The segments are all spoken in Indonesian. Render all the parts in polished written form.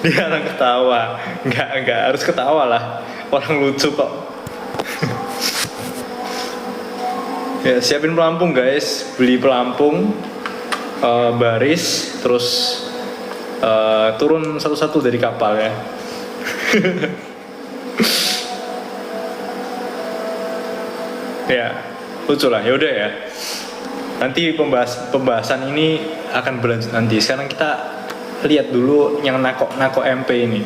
Dia orang ketawa. Enggak harus ketawa lah. Orang lucu kok. Ya, siapin pelampung guys. Beli pelampung, baris, terus turun satu-satu dari kapal ya. Ya, lucu lah. Ya udah ya. Nanti pembahasan ini akan berlanjut nanti. Sekarang kita lihat dulu yang nako MP ini.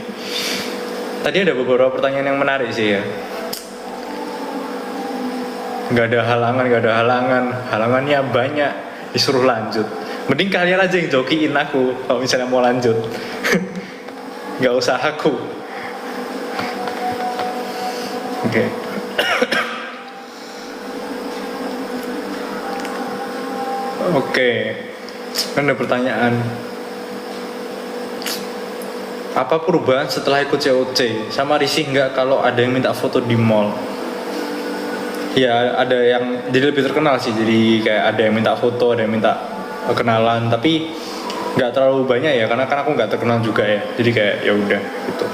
Tadi ada beberapa pertanyaan yang menarik sih ya. Nggak ada halangan. Halangannya banyak, disuruh lanjut. Mending kalian aja yang jokiin aku kalau misalnya mau lanjut. Nggak usah aku. Oke. Oke. Kan ada pertanyaan. Apa perubahan setelah ikut COC? Sama risih nggak kalau ada yang minta foto di mall? Ya ada yang jadi lebih terkenal sih. Jadi kayak ada yang minta foto, ada yang minta kenalan. Tapi nggak terlalu banyak ya, karena kan aku nggak terkenal juga ya. Jadi kayak ya udah gitu.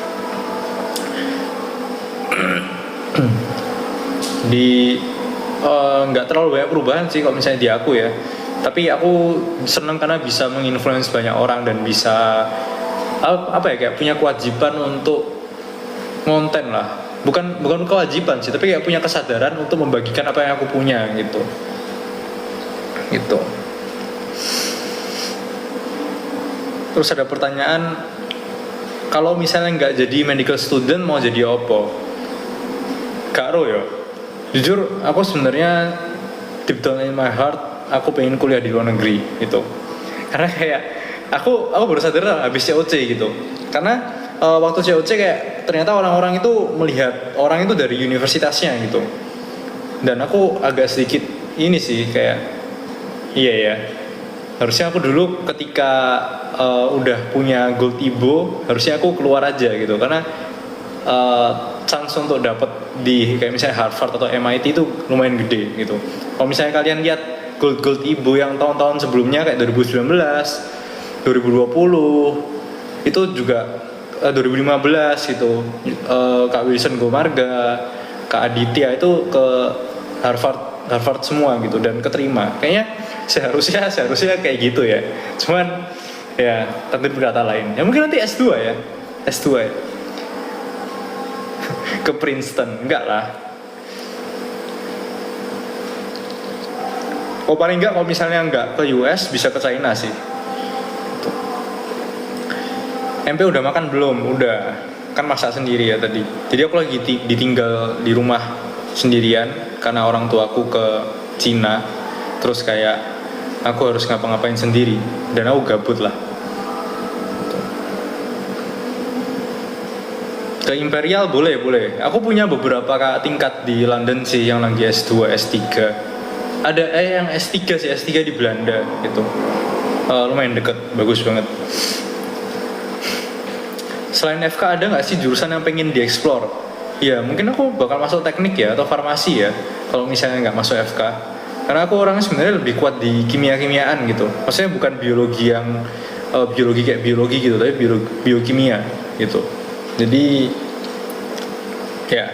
Di nggak terlalu banyak perubahan sih kalau misalnya di aku ya. Tapi aku seneng karena bisa menginfluence banyak orang dan bisa apa ya, kayak punya kewajiban untuk ngonten lah. Bukan kewajiban sih, tapi kayak punya kesadaran untuk membagikan apa yang aku punya gitu. Terus ada pertanyaan, kalau misalnya nggak jadi medical student mau jadi apa? Karo ya. Jujur aku sebenarnya deep down in my heart aku pengen kuliah di luar negeri gitu. Karena kayak aku baru sadar lah habis COC gitu. Karena waktu COC kayak ternyata orang-orang itu melihat orang itu dari universitasnya gitu. Dan aku agak sedikit ini sih kayak iya ya. Harusnya aku dulu ketika udah punya gold Ibo, harusnya aku keluar aja gitu. Karena chance untuk dapat di kayak misalnya Harvard atau MIT itu lumayan gede gitu. Kalau misalnya kalian lihat gold Ibo yang tahun-tahun sebelumnya kayak 2019, 2020 itu juga 2015 gitu, Kak Wilson Gomarga, Kak Aditya itu ke Harvard semua gitu dan keterima. Kayaknya seharusnya kayak gitu ya. Cuman ya takdir berkata lain. Ya mungkin nanti S2 ya. Ke Princeton, enggak lah. Oh paling enggak kalau misalnya enggak ke US bisa ke China sih. Tuh. MP udah makan belum? Udah. Kan masak sendiri ya tadi. Jadi aku lagi ditinggal di rumah sendirian karena orang tuaku ke Cina. Terus kayak aku harus ngapa-ngapain sendiri dan aku gabut lah. Ke Imperial boleh. Aku punya beberapa tingkat di London sih yang lagi S2, S3. Ada yang S3 sih, S3 di Belanda gitu. Lumayan deket, bagus banget. Selain FK ada nggak sih jurusan yang pengen dieksplor? Ya mungkin aku bakal masuk teknik ya atau farmasi ya. Kalau misalnya nggak masuk FK, karena aku orangnya sebenarnya lebih kuat di kimia-kimiaan gitu. Maksudnya bukan biologi yang biologi kayak biologi gitu, tapi biokimia gitu. Jadi ya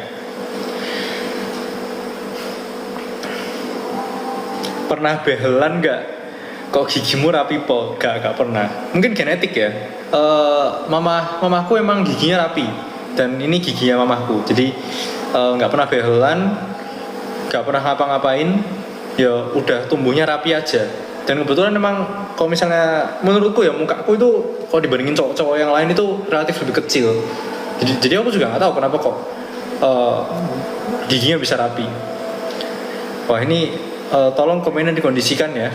pernah behelan nggak? Kok gigimu rapi po? Gak pernah. Mungkin genetik ya. Mamaku emang giginya rapi dan ini giginya mamaku. Jadi nggak pernah behelan, nggak pernah ngapa-ngapain. Ya udah tumbuhnya rapi aja. Dan kebetulan emang kalau misalnya menurutku ya mukaku itu kalau dibandingin cowok-cowok yang lain itu relatif lebih kecil. Jadi aku juga nggak tahu kenapa kok giginya bisa rapi. Wah ini tolong komennya dikondisikan ya.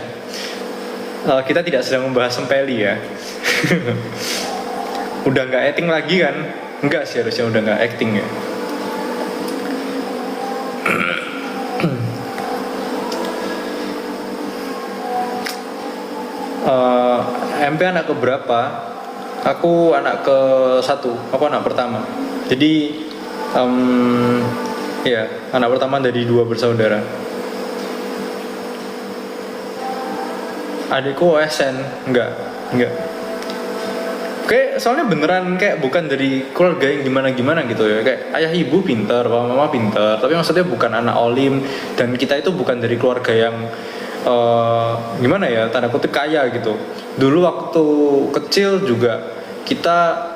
Kita tidak sedang membahas sempeli ya. Udah nggak acting lagi kan? Enggak sih, harusnya udah nggak acting ya. MP anak keberapa? Aku anak ke 1, aku anak pertama. Jadi ya anak pertama dari 2 bersaudara. Adikku OSN, enggak. Kayak soalnya beneran kayak bukan dari keluarga yang gimana-gimana gitu ya. Kayak ayah ibu pinter, bapak mama pinter, tapi maksudnya bukan anak olim, dan kita itu bukan dari keluarga yang gimana ya, tanda kutip kaya gitu. Dulu waktu kecil juga kita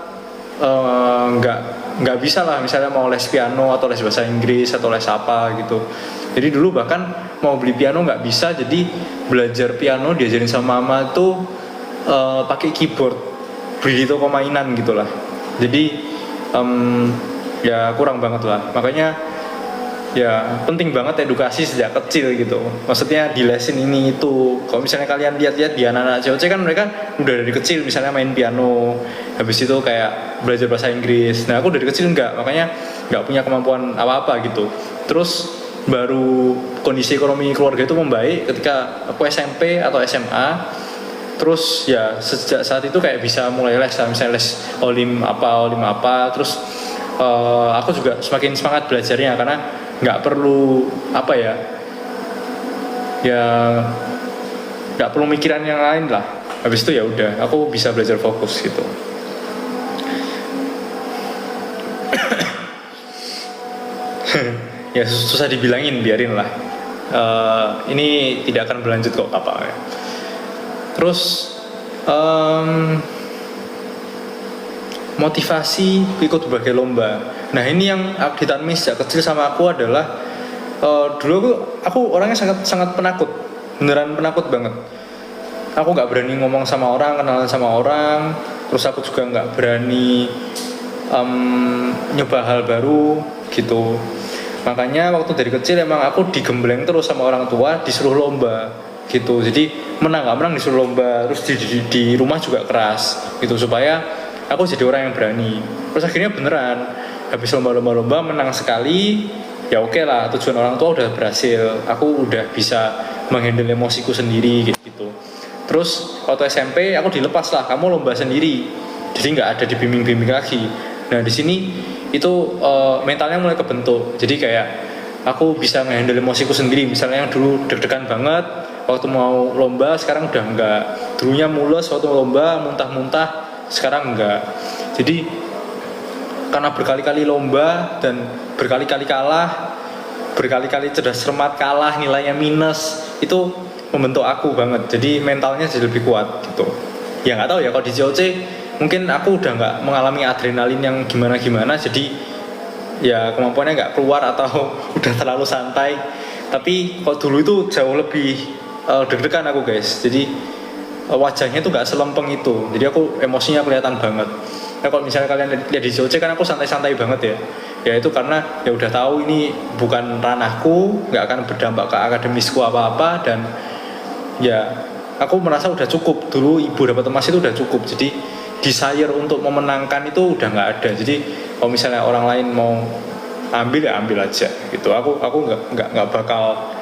nggak bisa lah misalnya mau les piano atau les bahasa Inggris atau les apa gitu. Jadi dulu bahkan mau beli piano nggak bisa, jadi belajar piano diajarin sama mama tuh pakai keyboard, beli di toko mainan gitulah. Jadi ya kurang banget lah. Makanya ya penting banget edukasi sejak kecil gitu. Maksudnya dilesin ini itu. Kalau misalnya kalian lihat-lihat di anak-anak COC kan mereka udah dari kecil misalnya main piano, habis itu kayak belajar bahasa Inggris. Nah aku dari kecil enggak, makanya nggak punya kemampuan apa-apa gitu. Terus baru kondisi ekonomi keluarga itu membaik ketika aku SMP atau SMA. Terus ya sejak saat itu kayak bisa mulai les lah, misalnya les olim apa. Terus aku juga semakin semangat belajarnya karena nggak perlu apa ya nggak perlu mikiran yang lain lah. Habis itu ya udah aku bisa belajar fokus gitu. Ya susah dibilangin, biarin lah. Ini tidak akan berlanjut kok apa ya. Terus motivasi ikut berbagai lomba. Nah ini yang ditanami sejak kecil sama aku adalah dulu aku orangnya sangat penakut, beneran penakut banget. Aku nggak berani ngomong sama orang, kenalan sama orang. Terus aku juga nggak berani nyoba hal baru gitu. Makanya waktu dari kecil emang aku digembleng terus sama orang tua, disuruh lomba gitu. Jadi menang nggak menang disuruh lomba. Terus di rumah juga keras gitu supaya aku jadi orang yang berani. Terus akhirnya beneran habis lomba-lomba menang sekali. Ya oke lah, tujuan orang tua udah berhasil. Aku udah bisa menghandle emosiku sendiri gitu. Terus waktu SMP aku dilepas lah, kamu lomba sendiri. Jadi nggak ada dibimbing-bimbing lagi. Nah di sini itu mentalnya mulai kebentuk. Jadi kayak aku bisa menghandle emosiku sendiri. Misalnya yang dulu deg-degan banget waktu mau lomba, sekarang udah enggak. Dulunya mules waktu lomba, muntah-muntah, sekarang enggak. Jadi karena berkali-kali lomba dan berkali-kali kalah, berkali-kali cerdas cermat kalah, nilainya minus, itu membentuk aku banget. Jadi mentalnya jadi lebih kuat gitu. Ya nggak tahu ya, kalau di COC mungkin aku udah nggak mengalami adrenalin yang gimana-gimana, jadi ya kemampuannya nggak keluar atau udah terlalu santai. Tapi kalau dulu itu jauh lebih deg-degan aku guys. Jadi wajahnya tuh nggak selempeng itu. Jadi aku emosinya kelihatan banget. Nah kalau misalnya kalian lihat di COC kan aku santai-santai banget ya. Ya itu karena ya udah tahu ini bukan ranahku, nggak akan berdampak ke akademisku apa-apa, dan ya aku merasa udah cukup. Dulu ibu dapat emas itu udah cukup. Jadi desire untuk memenangkan itu udah nggak ada. Jadi kalau misalnya orang lain mau ambil ya ambil aja gitu. Aku nggak bakal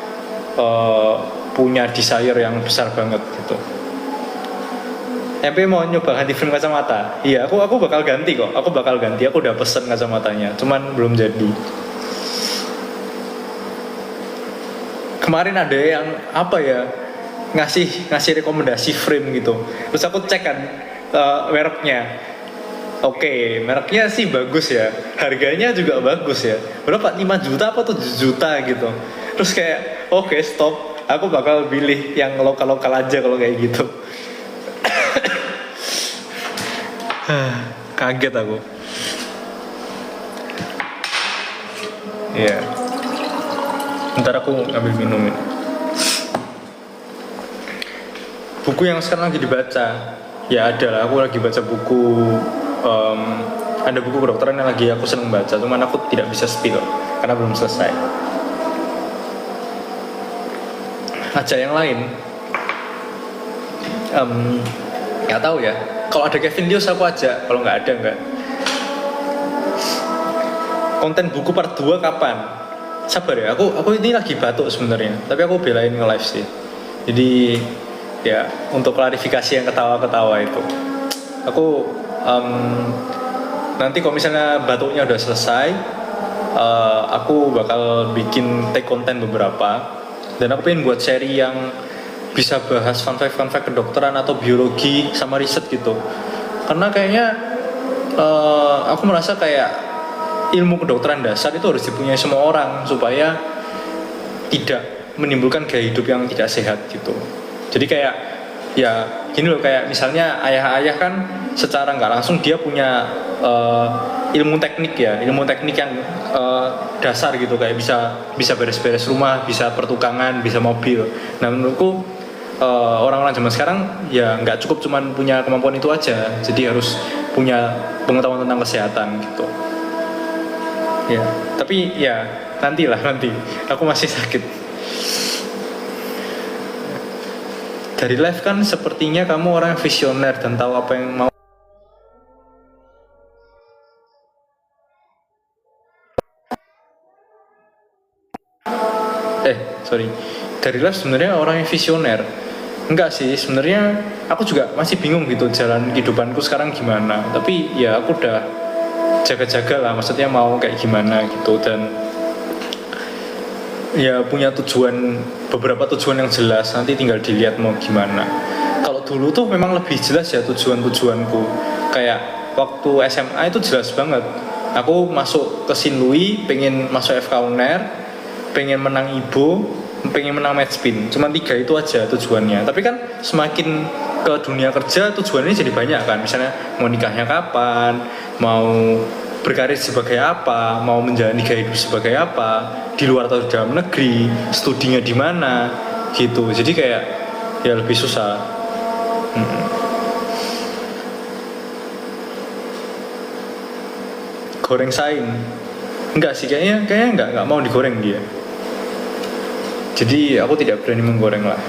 punya desire yang besar banget gitu. MP mau nyoba ganti frame kacamata. Iya, aku bakal ganti kok. Aku bakal ganti. Aku udah pesen kacamatanya, cuman belum jadi. Kemarin ada yang apa ya, ngasih rekomendasi frame gitu. Terus aku cek kan mereknya. Oke, mereknya sih bagus ya. Harganya juga bagus ya. Berapa? 5 juta apa 7 juta gitu. Terus kayak oke, stop. Aku bakal pilih yang lokal-lokal aja kalau kayak gitu. Kaget aku. Iya. Ntar aku ngambil minum ini. Buku yang sekarang lagi dibaca, ya ada lah. Aku lagi baca buku. Ada buku kedokteran yang lagi aku seneng baca. Cuman aku tidak bisa spill karena belum selesai. Aja yang lain. Nggak tahu ya. Kalau ada Kevin Dios aku ajak, kalau nggak ada nggak. Konten buku part 2 kapan? Sabar ya, aku ini lagi batuk sebenarnya, tapi aku belain nge-live sih. Jadi ya untuk klarifikasi yang ketawa-ketawa itu, aku nanti kalau misalnya batuknya udah selesai, aku bakal bikin take konten beberapa, dan aku pengen buat seri yang bisa bahas fun fact kedokteran atau biologi sama riset gitu. Karena kayaknya aku merasa kayak ilmu kedokteran dasar itu harus dipunyai semua orang supaya tidak menimbulkan gaya hidup yang tidak sehat gitu. Jadi kayak ya gini loh, kayak misalnya ayah-ayah kan secara nggak langsung dia punya ilmu teknik yang dasar gitu, kayak bisa beres-beres rumah, bisa pertukangan, bisa mobil. Nah menurutku orang-orang zaman sekarang ya nggak cukup cuman punya kemampuan itu aja, jadi harus punya pengetahuan tentang kesehatan gitu. Ya, tapi ya nanti aku masih sakit. Dari live kan sepertinya kamu orang yang visioner dan tahu apa yang mau. Sorry. Dari live sebenarnya orang yang visioner. Enggak sih, sebenarnya aku juga masih bingung gitu jalan kehidupanku sekarang gimana. Tapi ya aku udah jaga-jaga lah, maksudnya mau kayak gimana gitu, dan ya punya beberapa tujuan yang jelas, nanti tinggal dilihat mau gimana. Kalau dulu tuh memang lebih jelas ya tujuanku, kayak waktu SMA itu jelas banget, aku masuk ke Sinlui pengen masuk FK UNER, pengen menang IBO, pengen menang matchpin, cuma 3 itu aja tujuannya. Tapi kan semakin ke dunia kerja tujuannya jadi banyak kan, misalnya mau nikahnya kapan, mau berkarir sebagai apa, mau menjalani gaya hidup sebagai apa, di luar atau di dalam negeri, studinya di mana, gitu. Jadi kayak ya lebih susah. Goreng saing, enggak sih, kayaknya enggak mau digoreng dia. Jadi aku tidak berani menggoreng lah.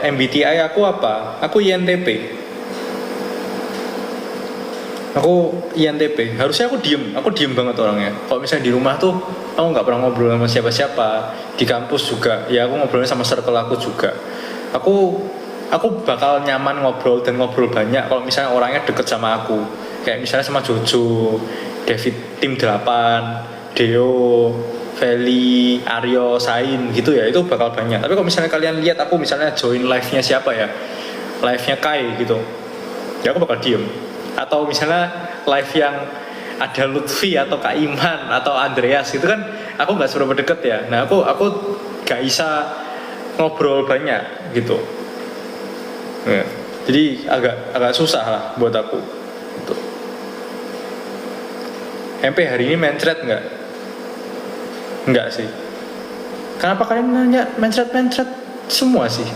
MBTI aku apa? Aku INTP. Harusnya aku diem banget orangnya. Kalau misalnya di rumah tuh aku nggak pernah ngobrol sama siapa-siapa. Di kampus juga, ya aku ngobrolnya sama circle aku juga. Aku bakal nyaman ngobrol banyak kalau misalnya orangnya deket sama aku. Kayak misalnya sama Jojo, David Tim 8, Deo, Feli, Aryo, Sain gitu ya, itu bakal banyak. Tapi kalau misalnya kalian lihat aku misalnya join live-nya siapa ya, live-nya Kai gitu, ya aku bakal diem. Atau misalnya live yang ada Lutfi atau Kak Iman atau Andreas gitu kan, aku nggak seberapa deket ya. Nah aku nggak bisa ngobrol banyak gitu ya. Jadi agak susah lah buat aku gitu. MP hari ini mencret nggak? Enggak sih. Kenapa kalian nanya mencret semua sih?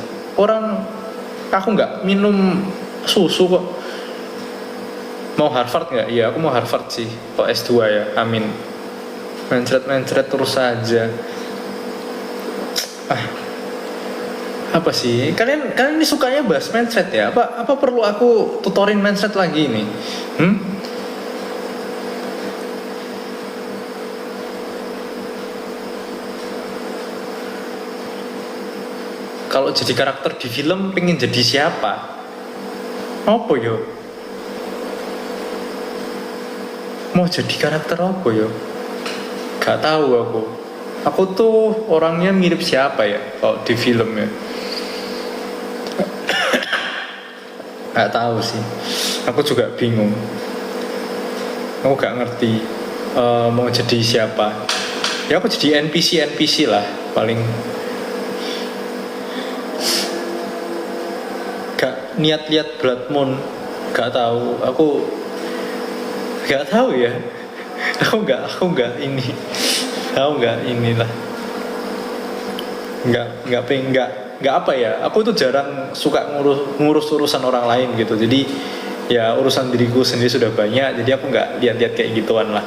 Aku nggak minum susu kok. Mau Harvard nggak? Iya, aku mau Harvard sih. Kok S2 ya, amin. Mencret terus saja. Apa sih? Kalian ini sukanya bahas mencret ya? Apa perlu aku tutorin mencret lagi nih? Kalau jadi karakter di film pengen jadi siapa? Apa yo? Mau jadi karakter apa yo? Gak tahu aku. Aku tuh orangnya mirip siapa ya kalau di film ya? Gak tahu sih. Aku juga bingung. Aku gak ngerti mau jadi siapa. Ya aku jadi NPC lah paling. Gak niat lihat Blood Moon, gak tahu. Aku gak tahu ya. Aku nggak inilah. Nggak apa ya. Aku tuh jarang suka ngurus urusan orang lain gitu. Jadi ya urusan diriku sendiri sudah banyak. Jadi aku nggak lihat-lihat kayak gituan lah.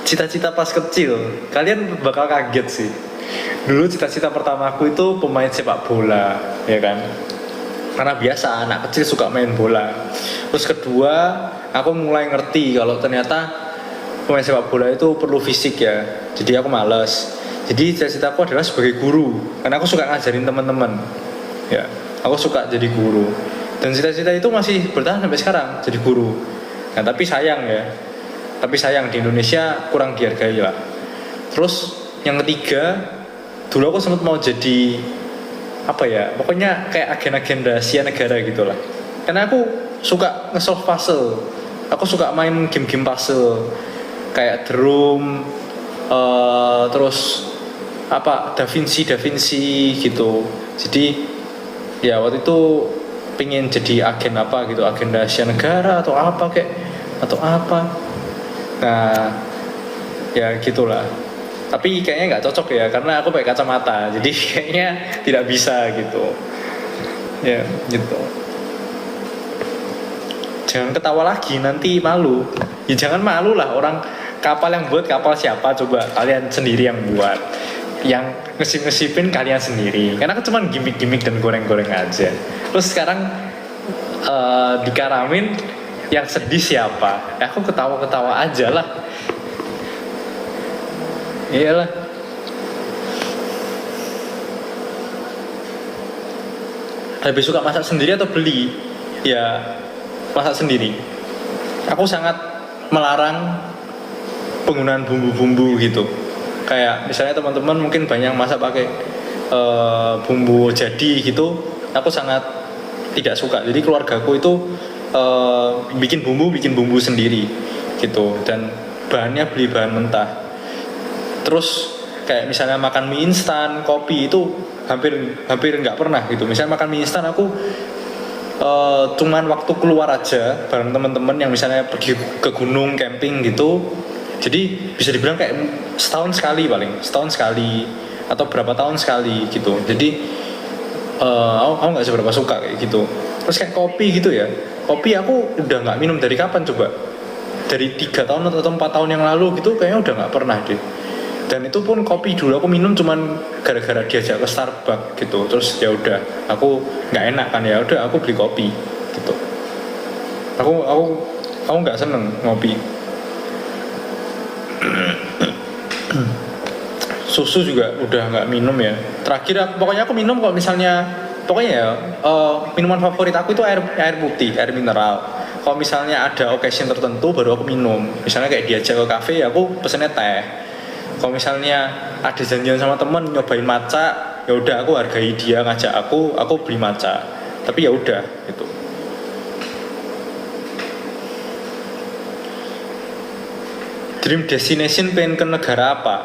Cita-cita pas kecil, kalian bakal kaget sih. Dulu cita-cita pertamaku itu pemain sepak bola, ya kan? Karena biasa anak kecil suka main bola. Terus kedua, aku mulai ngerti kalau ternyata pemain sepak bola itu perlu fisik ya. Jadi aku malas. Jadi cita-citaku adalah sebagai guru, karena aku suka ngajarin teman-teman. Ya, aku suka jadi guru. Dan cita-cita itu masih bertahan sampai sekarang, jadi guru. Nah, tapi sayang di Indonesia kurang dihargai lah. Terus yang ketiga, dulu aku sempat mau jadi apa ya, pokoknya kayak agen-agen rahasia negara gitulah. Karena aku suka nge-solve puzzle, aku suka main game-game puzzle kayak The Room, terus apa Da Vinci gitu. Jadi ya waktu itu pengen jadi agen apa gitu, agen rahasia negara atau apa kayak atau apa. Nah ya gitulah, tapi kayaknya nggak cocok ya karena aku pakai kacamata, jadi kayaknya tidak bisa gitu ya gitu. Jangan ketawa lagi, nanti malu. Ya jangan malu lah, orang kapal yang buat kapal siapa coba, kalian sendiri yang buat, yang ngesip-ngesipin kalian sendiri, karena kan cuma gimmick-gimmick dan goreng-goreng aja. Terus sekarang dikaramin, yang sedih siapa? Ya aku ketawa-ketawa aja lah. Iyalah. Lebih suka masak sendiri atau beli? Ya masak sendiri. Aku sangat melarang penggunaan bumbu-bumbu gitu. Kayak misalnya teman-teman mungkin banyak masak pakai bumbu jadi gitu. Aku sangat tidak suka. Jadi keluargaku itu bikin bumbu sendiri gitu. Dan bahannya beli bahan mentah. Terus kayak misalnya makan mie instan, kopi itu hampir nggak pernah gitu. Misalnya makan mie instan aku cuman waktu keluar aja bareng teman-teman yang misalnya pergi ke gunung camping gitu. Jadi bisa dibilang kayak setahun sekali atau berapa tahun sekali gitu. Jadi aku nggak seberapa suka kayak gitu. Terus kayak kopi gitu ya, kopi aku udah nggak minum dari kapan coba? Dari 3 tahun atau 4 tahun yang lalu gitu kayaknya udah nggak pernah deh. Dan itu pun kopi dulu aku minum cuman gara-gara diajak ke Starbucks gitu. Terus ya udah, aku nggak enak kan, ya udah aku beli kopi gitu. Aku nggak seneng ngopi. Susu juga udah nggak minum ya. Terakhir pokoknya aku minum kalau misalnya pokoknya ya minuman favorit aku itu air putih, air mineral. Kalau misalnya ada occasion tertentu baru aku minum. Misalnya kayak diajak ke kafe ya aku pesennya teh. Kalau misalnya ada janjian sama temen nyobain matcha, ya udah aku hargai dia ngajak aku beli matcha. Tapi ya udah gitu. Dream destination pengen ke negara apa?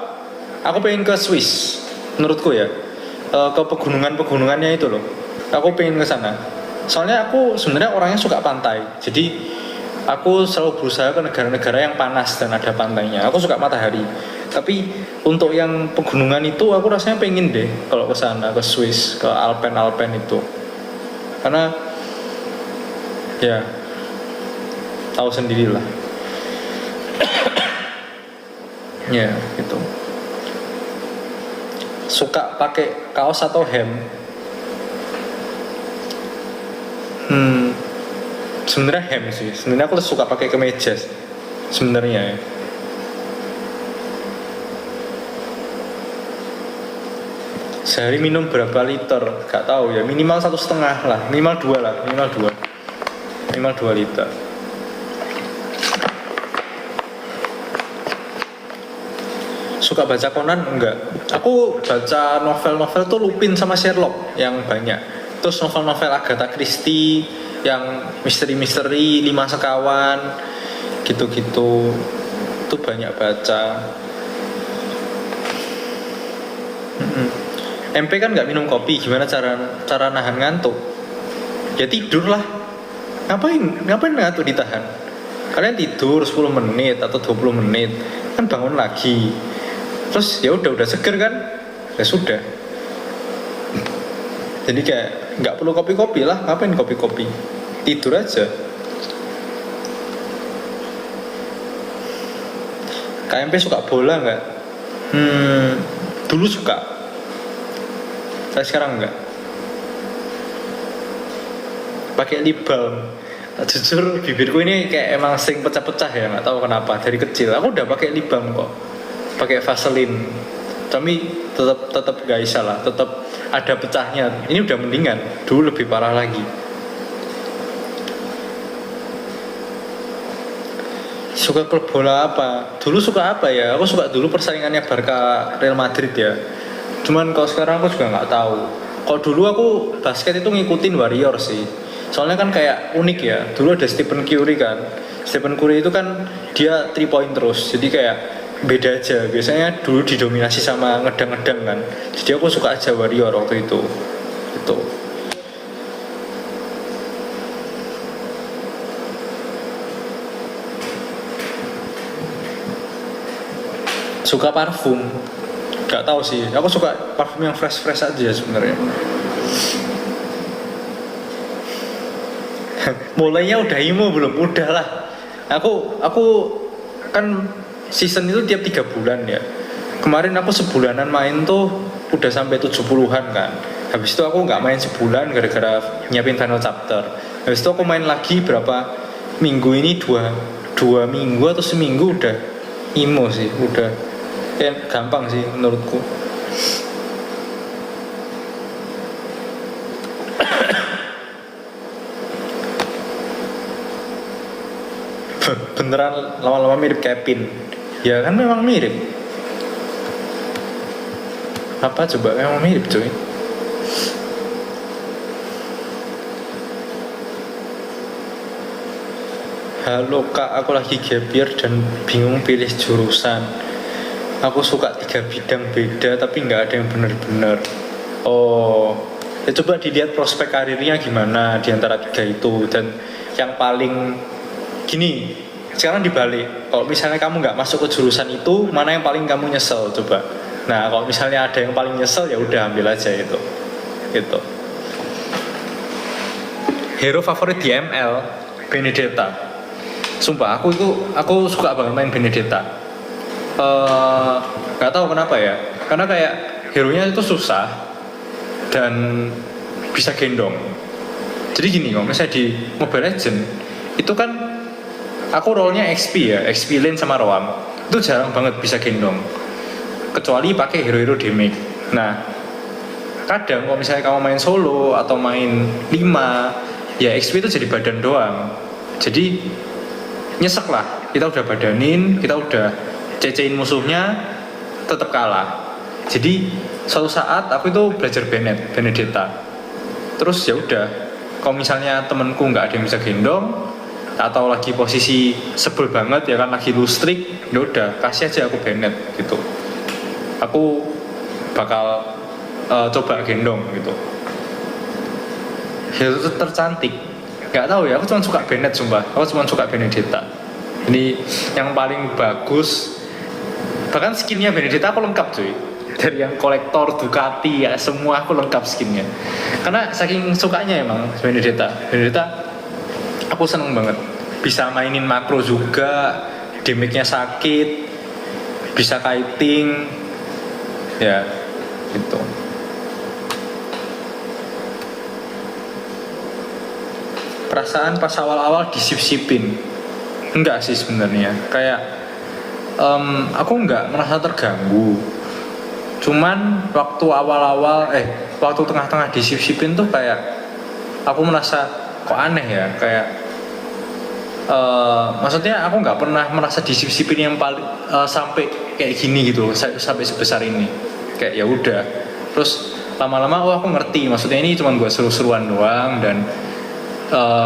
Aku pengen ke Swiss, menurutku ya, ke pegunungannya itu loh. Aku pengen ke sana. Soalnya aku sebenarnya orangnya suka pantai, jadi aku selalu berusaha ke negara-negara yang panas dan ada pantainya. Aku suka matahari. Tapi untuk yang pegunungan itu aku rasanya pengen deh kalau ke sana, ke Swiss, ke Alpen itu. Karena ya tahu sendirilah. Ya, gitu. Suka pakai kaos atau hem? Sebenarnya hem sih. Sebenarnya aku suka pakai kemeja sebenarnya ya. Sehari minum berapa liter? Gak tahu ya. Minimal 1,5 lah. Minimal 2 liter. Suka baca Conan? Enggak. Aku baca novel-novel tuh Lupin sama Sherlock yang banyak. Terus novel-novel Agatha Christie yang misteri-misteri, 5 Sekawan gitu-gitu. Itu banyak baca. MP kan nggak minum kopi, gimana cara nahan ngantuk? Ya tidur lah. Ngapain ngantuk ditahan? Kalian tidur 10 menit atau 20 menit, kan bangun lagi. Terus ya udah seger kan? Ya sudah. Jadi kayak nggak perlu kopi-kopi lah, ngapain kopi-kopi? Tidur aja. KMP suka bola nggak? Dulu suka. Saya sekarang enggak. Pakai lip balm. Jujur bibirku ini kayak emang sering pecah-pecah ya, nggak tahu kenapa dari kecil. Aku udah pakai lip balm kok, pakai Vaseline. Tapi tetap gak bisa lah, tetap ada pecahnya. Ini udah mendingan, dulu lebih parah lagi. Suka klub bola apa? Dulu suka apa ya? Aku suka dulu persaingannya Barca Real Madrid ya. Cuman kalau sekarang aku juga nggak tahu. Kalau dulu aku basket itu ngikutin Warrior sih. Soalnya kan kayak unik ya. Dulu ada Stephen Curry kan. Stephen Curry itu kan dia 3 point terus. Jadi kayak beda aja. Biasanya dulu didominasi sama ngedang-ngedang kan. Jadi aku suka aja Warrior waktu itu. Gitu. Suka parfum, gak tahu sih, aku suka parfum yang fresh aja sebenarnya. Mulainya udah emo belum? Udah lah. Aku kan season itu tiap 3 bulan ya. Kemarin aku sebulanan main tuh udah sampai 70-an kan. Habis itu aku nggak main sebulan gara-gara nyiapin final chapter. Habis itu aku main lagi berapa minggu ini, dua minggu atau seminggu udah emo sih, udah gampang sih menurutku. Beneran lama-lama mirip Kevin. Ya kan memang mirip. Apa coba memang mirip cuy. Halo kak, aku lagi gap year dan bingung pilih jurusan. Aku suka 3 bidang beda tapi nggak ada yang benar-benar. Oh, ya coba dilihat prospek karirnya gimana di antara 3 itu. Dan yang paling gini, sekarang dibalik. Kalau misalnya kamu nggak masuk ke jurusan itu, mana yang paling kamu nyesel coba. Nah, kalau misalnya ada yang paling nyesel ya udah ambil aja itu. Gitu. Hero favorit di ML Benedetta. Sumpah aku suka banget main Benedetta. Gak tahu kenapa ya, karena kayak hero nya itu susah dan bisa gendong. Jadi gini, kalau misalnya di Mobile Legend itu kan aku role-nya XP ya, XP lane sama roam itu jarang banget bisa gendong, kecuali pakai hero-hero damage. Nah kadang kalau misalnya kamu main solo atau main 5 ya XP itu jadi badan doang, jadi nyesek lah. Kita udah badanin, kita udah cecein musuhnya, tetap kalah. Jadi suatu saat aku itu belajar Benedetta. Terus ya udah, kalau misalnya temenku nggak ada yang bisa gendong atau lagi posisi sebel banget ya kan, lagi lose streak, ya udah kasih aja aku Benet gitu. Aku bakal coba gendong gitu. Hero tercantik, nggak tahu ya. Aku cuma suka Benet sumpah. Aku cuma suka Benedetta. Ini yang paling bagus. Bahkan skinnya Benedetta aku lengkap cuy. Dari yang kolektor, Ducati ya, semua aku lengkap skinnya. Karena saking sukanya emang Benedetta aku seneng banget. Bisa mainin makro juga, damage-nya sakit, bisa kiting, ya gitu. Perasaan pas awal-awal disip-sipin, enggak sih sebenarnya. Kayak aku nggak merasa terganggu. Cuman waktu awal-awal, waktu tengah-tengah disip-sipin tuh kayak aku merasa kok aneh ya. Kayak maksudnya aku nggak pernah merasa disip-sipin yang paling sampai kayak gini gitu, sampai sebesar ini. Kayak ya udah. Terus lama-lama aku ngerti. Maksudnya ini cuma buat seru-seruan doang dan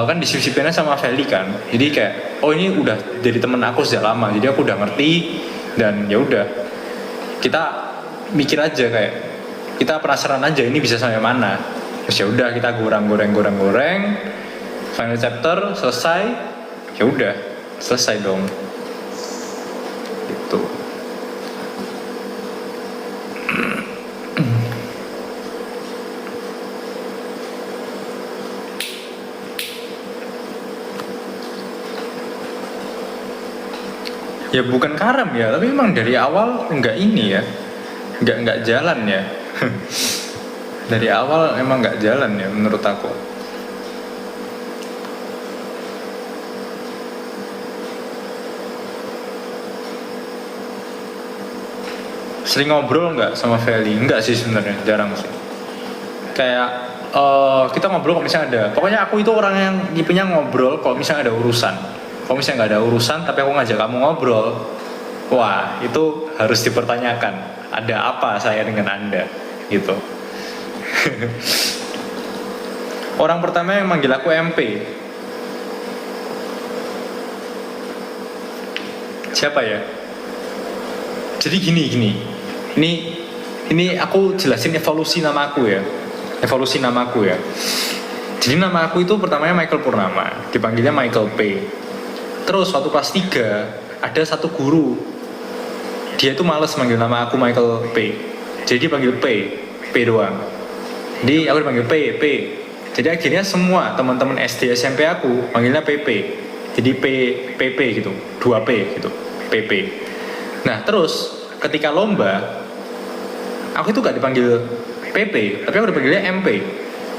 kan disip-sipinnya sama Feli kan, jadi kayak ini udah jadi temen aku sejak lama, jadi aku udah ngerti. Dan ya udah, kita mikir aja, kayak kita penasaran aja ini bisa sampai mana. Terus ya udah kita goreng, final chapter selesai, ya udah selesai dong gitu. Ya bukan karam ya, tapi memang dari awal enggak ini ya, enggak jalan ya. Dari awal emang enggak jalan ya menurut aku. Sering ngobrol nggak sama Feli? Enggak sih sebenarnya, jarang sih. Kayak kita ngobrol kalau misalnya ada. Pokoknya aku itu orang yang tipenya ngobrol kalau misalnya ada urusan. Kalau misalnya nggak ada urusan tapi aku ngajak kamu ngobrol, wah itu harus dipertanyakan, ada apa saya dengan Anda gitu. Orang pertama yang manggil aku MP. Siapa ya? Jadi gini. Ini aku jelasin evolusi namaku ya. Jadi nama aku itu pertamanya Michael Purnama, dipanggilnya Michael P. Terus waktu kelas 3 ada satu guru, dia itu males manggil nama aku Michael P. Jadi dipanggil P doang. Jadi aku dipanggil P. Jadi akhirnya semua teman-teman SD SMP aku manggilnya PP. Jadi PP gitu, 2P gitu, PP. Nah terus ketika lomba, aku itu gak dipanggil PP, tapi aku dipanggilnya MP.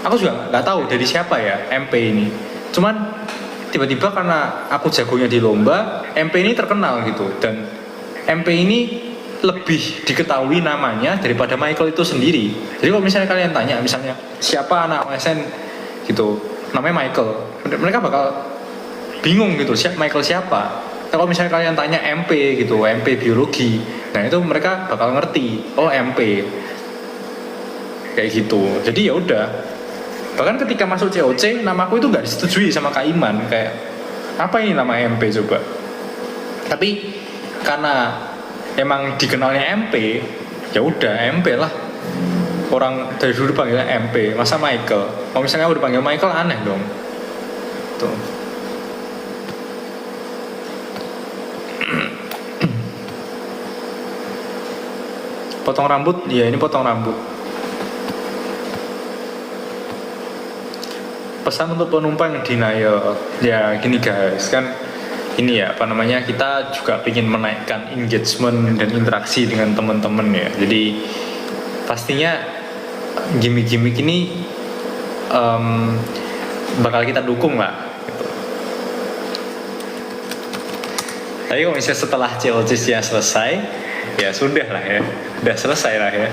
Aku juga nggak tahu dari siapa ya MP ini. Cuman tiba-tiba karena aku jagonya di lomba, MP ini terkenal gitu. Dan MP ini lebih diketahui namanya daripada Michael itu sendiri. Jadi kalau misalnya kalian tanya, misalnya siapa anak OSN gitu, namanya Michael, mereka bakal bingung gitu, Michael siapa. Kalau misalnya kalian tanya MP gitu, MP biologi, nah itu mereka bakal ngerti, oh MP. Kayak gitu. Jadi ya udah. Bahkan ketika masuk COC, namaku itu nggak disetujui sama Kak Iman. Kayak apa ini nama MP coba? Tapi karena emang dikenalnya MP, ya udah MP lah. Orang dari dulu panggilnya MP, masa Michael? Kalau misalnya aku dipanggil Michael aneh dong. Tuh. Potong rambut, ya ini potong rambut. Pesan untuk penumpang yang denial, ya gini guys, kan ini ya apa namanya, kita juga ingin menaikkan engagement dan interaksi dengan teman-teman ya. Jadi pastinya gimmick-gimmick ini bakal kita dukung lah gitu. Tapi kalau misalnya setelah COC-nya selesai, ya sudah lah ya, udah selesai lah ya.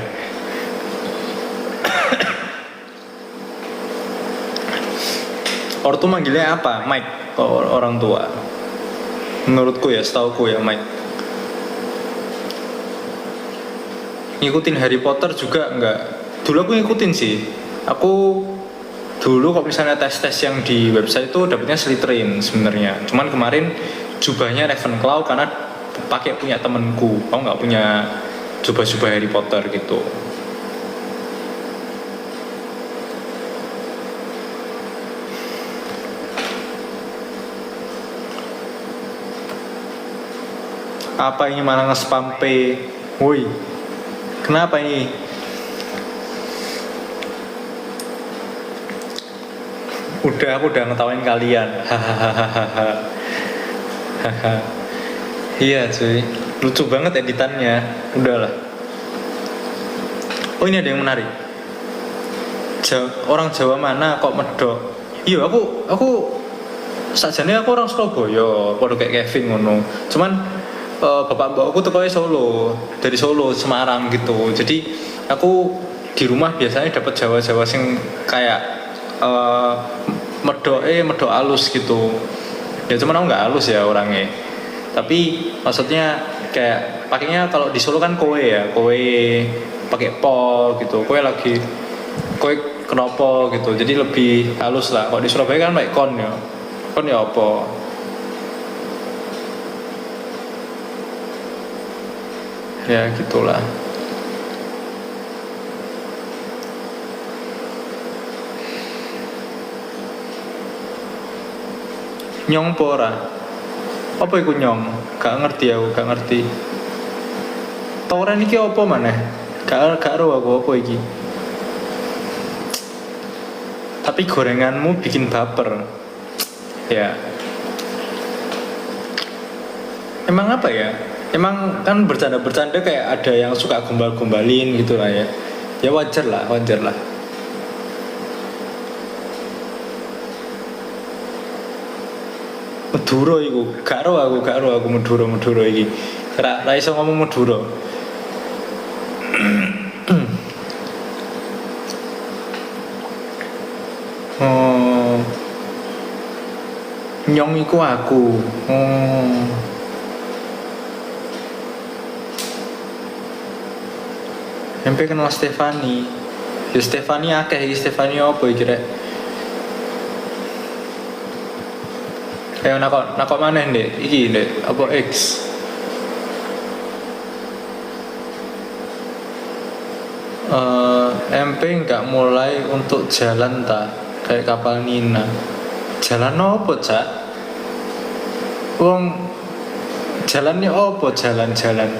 Ortu manggilnya apa? Mike kalau orang tua. Menurutku ya, setauku ya Mike. Ngikutin Harry Potter juga enggak. Dulu aku ngikutin sih. Aku dulu kalau misalnya tes-tes yang di website itu dapetnya Slytherin sebenarnya. Cuman kemarin jubahnya Ravenclaw karena pakai punya temenku. Aku nggak punya jubah-jubah Harry Potter gitu. Apa ini malah nge-spam P? Woi, kenapa ini? Aku udah ngetawain kalian. Hahaha. Iya cuy, lucu banget editannya. Udahlah. Oh ini ada yang menarik. Orang Jawa mana kok medok? Iya aku sajane aku orang Surabaya, padha kayak Kevin ngono. Cuman bapak mbakku tuh kayak dari Solo, Semarang gitu. Jadi aku di rumah biasanya dapat Jawa sing kayak medok halus gitu. Ya cuman aku nggak halus ya orangnya. Tapi maksudnya kayak pakainya kalau di Solo kan kowe pakai po gitu. Kowe kenapa gitu. Jadi lebih halus lah. Kalau di Surabaya kan pakai kon ya apa? Ya gitulah. Nyong pora. Apa iku nyong? Gak ngerti aku, gak ngerti. Toren iki apa maneh? Gak ero aku apa iki. Tapi gorenganmu bikin baper. Ya. Emang apa ya? Emang kan bercanda kayak ada yang suka gombal-gombalin gitu lah ya. Ya wajar lah. Meduro iku, gak ero aku Meduro iki. Ra iso ngomong Meduro. Oh. Nyong iku aku. Oh. MP kenal Stefani. Ya Stefani akeh iki, Stefani apa iki rek? Ayo nakok maneh Ndek, iki Ndek, apa X? MP nggak mulai untuk jalan ta kayak kapal Nina. Jalan apa cak? Wong jalannya apa jalan-jalan?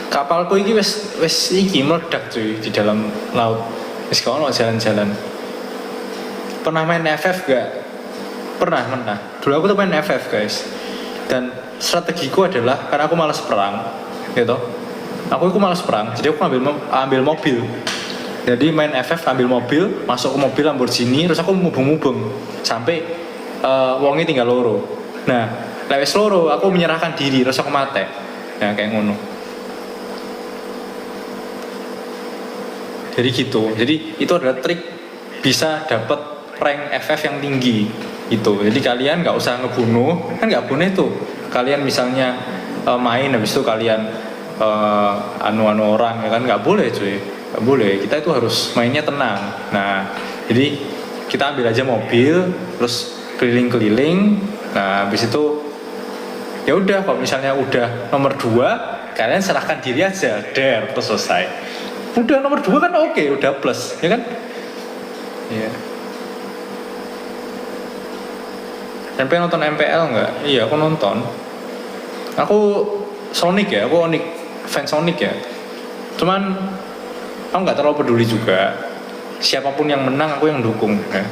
Kapalku iki wis iki meledak cuy di dalam laut. Wis gak ono jalan-jalan. Pernah main FF gak? Pernah. Dulu aku tuh main FF guys. Dan strategiku adalah karena aku malas perang, gitu. Aku malas perang, jadi aku ambil mobil. Jadi main FF ambil mobil, masuk ke mobil Lamborghini, terus aku mubeng-mubeng sampai wongnya tinggal loro. Nah, lewes loro, aku menyerahkan diri, terus aku mati. Nah, kayak ngono. Jadi gitu. Jadi itu adalah trik bisa dapat rank FF yang tinggi. Gitu. Jadi kalian nggak usah ngebunuh, kan nggak bunuh itu. Kalian misalnya main, habis itu kalian anu orang, ya kan nggak boleh cuy. Nggak boleh. Kita itu harus mainnya tenang. Nah, jadi kita ambil aja mobil, terus keliling-keliling. Nah, habis itu ya udah, kalau misalnya udah nomor 2, kalian serahkan diri aja, terus selesai. Udah nomor 2 kan oke, udah plus, ya kan? Iya. MP nonton MPL nggak? Iya, aku nonton. Aku Sonic ya, aku fan Sonic ya. Cuman aku nggak terlalu peduli juga. Siapapun yang menang, aku yang dukung. Ya.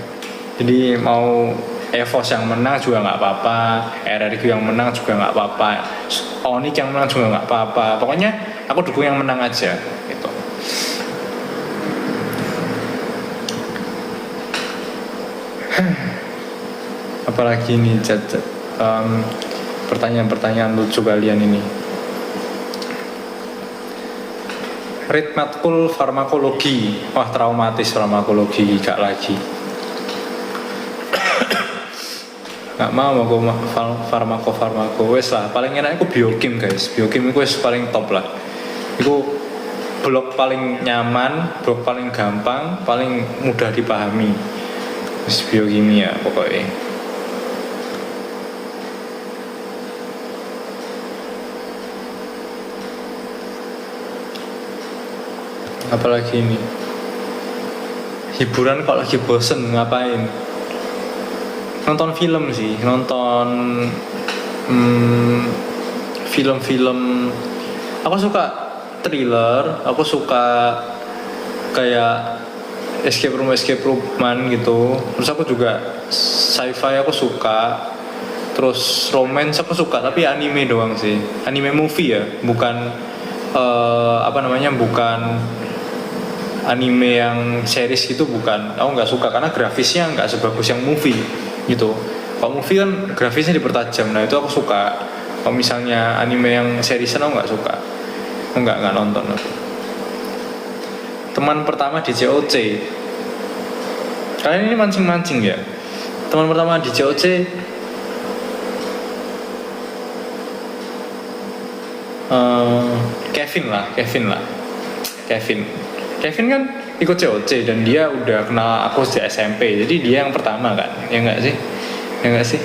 Jadi mau EVOS yang menang juga nggak apa-apa, RRQ yang menang juga nggak apa-apa, Onyx yang menang juga nggak apa-apa. Pokoknya aku dukung yang menang aja. Gitu. Apalagi nih pertanyaan-pertanyaan lucu kalian ini. Read matkul farmakologi. Wah, traumatis farmakologi gak lagi. Gak mau aku farmako wes lah. Paling enak aku biokim guys. Biokim itu wes paling top lah. Itu blok paling nyaman, blok paling gampang, paling mudah dipahami. Wes biokimia pokoknya. Apalagi ini hiburan kalau lagi bosen ngapain? Nonton film sih, nonton film-film. Aku suka thriller, aku suka kayak escape rooman gitu. Terus aku juga sci-fi aku suka. Terus romance aku suka, tapi anime doang sih. Anime movie ya, bukan bukan anime yang series gitu, bukan. Aku nggak suka karena grafisnya nggak sebagus yang movie gitu. Kalau movie kan grafisnya dipertajam, nah itu aku suka. Kalau misalnya anime yang seriesan aku nggak suka, aku nggak nonton aku. Teman pertama di COC, kalian ini mancing-mancing ya. Teman pertama di COC Kevin kan ikut COC dan dia udah kenal aku sejak SMP, jadi dia yang pertama kan, ya nggak sih?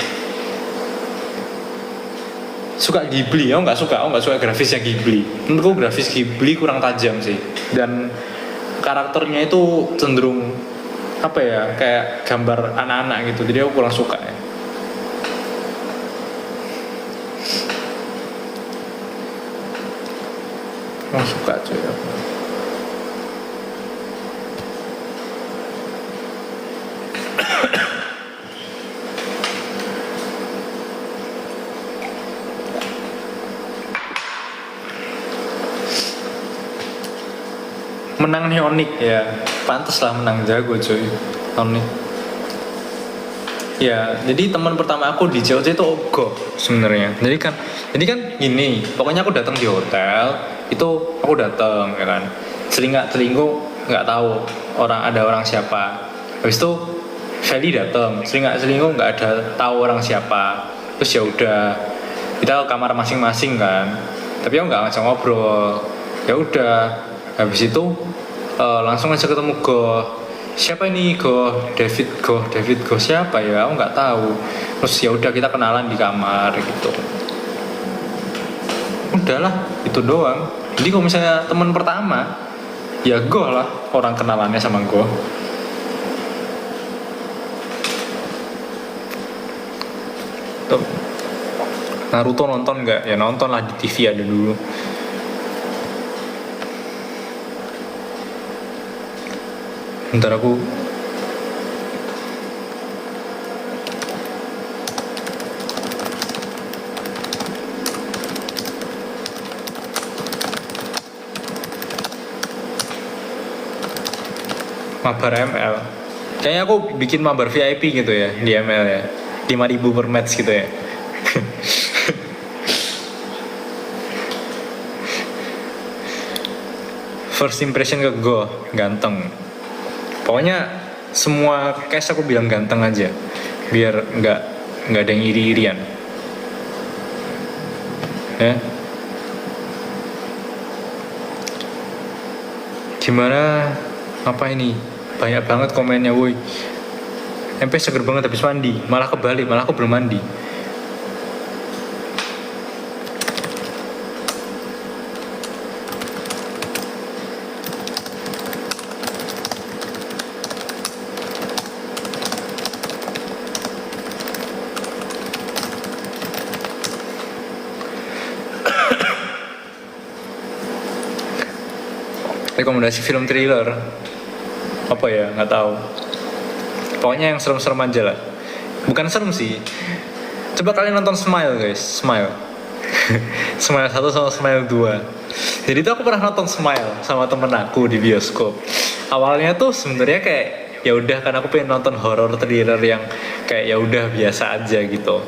Suka Ghibli, aku nggak suka grafisnya Ghibli. Menurutku grafis Ghibli kurang tajam sih, dan karakternya itu cenderung kayak gambar anak-anak gitu, jadi aku kurang suka ya. Kurang suka cuy aku. Menang nih Onyx ya, pantas lah menang, jago cuy Onyx. Ya, jadi teman pertama aku di COC itu Ogo sebenarnya. Jadi kan gini, pokoknya aku datang di hotel itu, aku datang ya kan, selingkuh nggak tahu ada orang siapa. Habis itu Feli datang, selingkuh nggak ada tahu orang siapa. Terus ya udah, kita ke kamar masing-masing kan, tapi aku nggak ngajak ngobrol. Ya udah, habis itu langsung aja ketemu siapa ini David siapa ya, aku nggak tahu. Terus ya udah kita kenalan di kamar gitu. Udahlah, itu doang. Jadi kalau misalnya teman pertama, ya Goh lah orang kenalannya sama Goh. Tuh. Naruto nonton nggak? Ya nonton lah, di TV ada dulu. Bentar aku mabar ML. Kayaknya aku bikin mabar VIP gitu ya di ML ya. 5.000 per match gitu ya. First impression ke Go, ganteng. Pokoknya semua case aku bilang ganteng aja, biar nggak ada yang iri-irian. Ya. Gimana? Apa ini? Banyak banget komennya, woi. MP seger banget habis mandi, malah kebalik, malah aku belum mandi. Rekomendasi film thriller apa ya, nggak tahu, pokoknya yang serem-serem aja lah. Bukan serem sih, coba kalian nonton Smile guys, Smile. Smile 1 sama Smile 2. Jadi tuh aku pernah nonton Smile sama temen aku di bioskop. Awalnya tuh sebenarnya kayak ya udah, kan aku pengen nonton horror thriller yang kayak ya udah biasa aja gitu.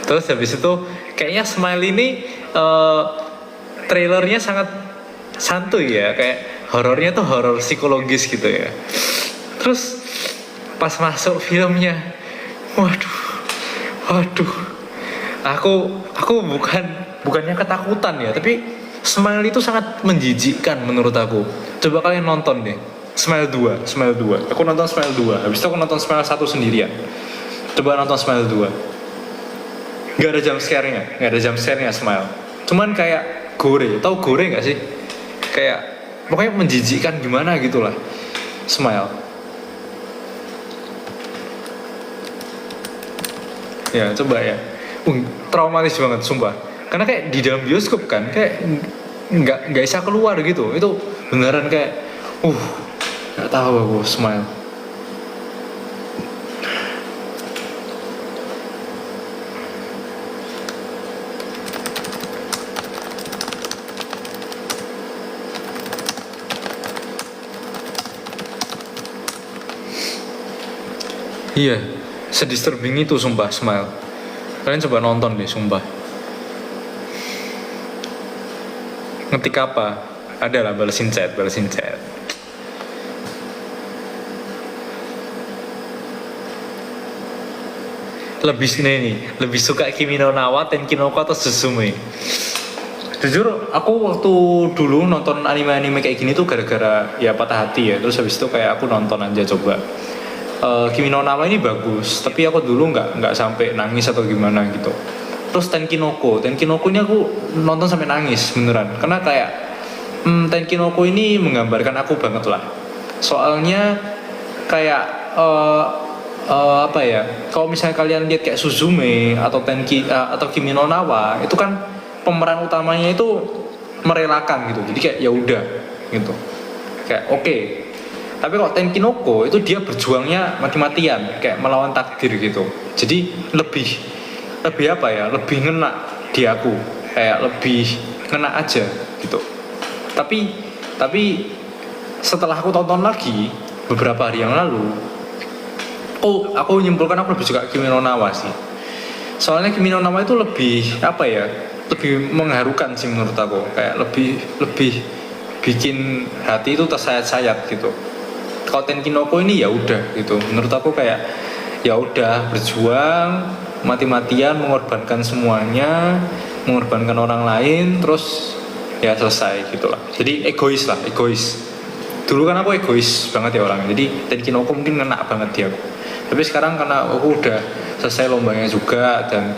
Terus habis itu kayaknya Smile ini trailernya sangat santuy ya, kayak horornya tuh horor psikologis gitu ya. Terus pas masuk filmnya, waduh, aku bukannya ketakutan ya, tapi Smile itu sangat menjijikkan menurut aku. Coba kalian nonton deh, Smile 2. Aku nonton Smile 2, habis itu aku nonton Smile 1 sendirian. Coba nonton Smile 2. Gak ada jump scare-nya Smile. Cuman kayak gore, tau gore gak sih? Kayak pokoknya menjijikkan gimana gitulah Smile. Ya coba ya, traumatis banget sumpah. Karena kayak di dalam bioskop kan, kayak nggak bisa keluar gitu. Itu beneran kayak, nggak tahu aku Smile. Iya, sedisturbing itu sumpah Smile. Kalian coba nonton deh sumpah. Ngetik apa? Ada lah, balesin chat. Lebih suka Kimi no Nawa, Tenkinoko atau Suzume? Jujur, aku waktu dulu nonton anime-anime kayak gini tuh gara-gara ya patah hati ya. Terus habis itu kayak aku nonton aja coba. Kimi no Nawa ini bagus, tapi aku dulu nggak sampai nangis atau gimana gitu. Terus Tenkinoko ini aku nonton sampai nangis beneran, karena kayak Tenkinoko ini menggambarkan aku banget lah. Soalnya kayak apa ya? Kalau misalnya kalian lihat kayak Suzume atau atau Kimi no Nawa, itu kan pemeran utamanya itu merelakan gitu. Jadi kayak ya udah gitu. Kayak oke. Tapi kalau Tenkinoko itu dia berjuangnya mati-matian, kayak melawan takdir gitu. Jadi lebih apa ya? Lebih ngena di aku, kayak lebih ngena aja gitu. Tapi setelah aku tonton lagi beberapa hari yang lalu, aku menyimpulkan aku lebih suka Kimi no Nawa sih. Soalnya Kimi no Nawa itu lebih apa ya? Lebih mengharukan sih menurut aku. Kayak lebih bikin hati itu tersayat-sayat gitu. Kalau Tenkinoko ini ya udah gitu, menurut aku kayak ya udah berjuang mati-matian, mengorbankan semuanya, mengorbankan orang lain, terus ya selesai gitulah. Jadi egois lah, egois. Dulu kan aku egois banget ya orang, jadi Tenkinoko mungkin ngena banget dia. Tapi sekarang karena aku udah selesai lombanya juga dan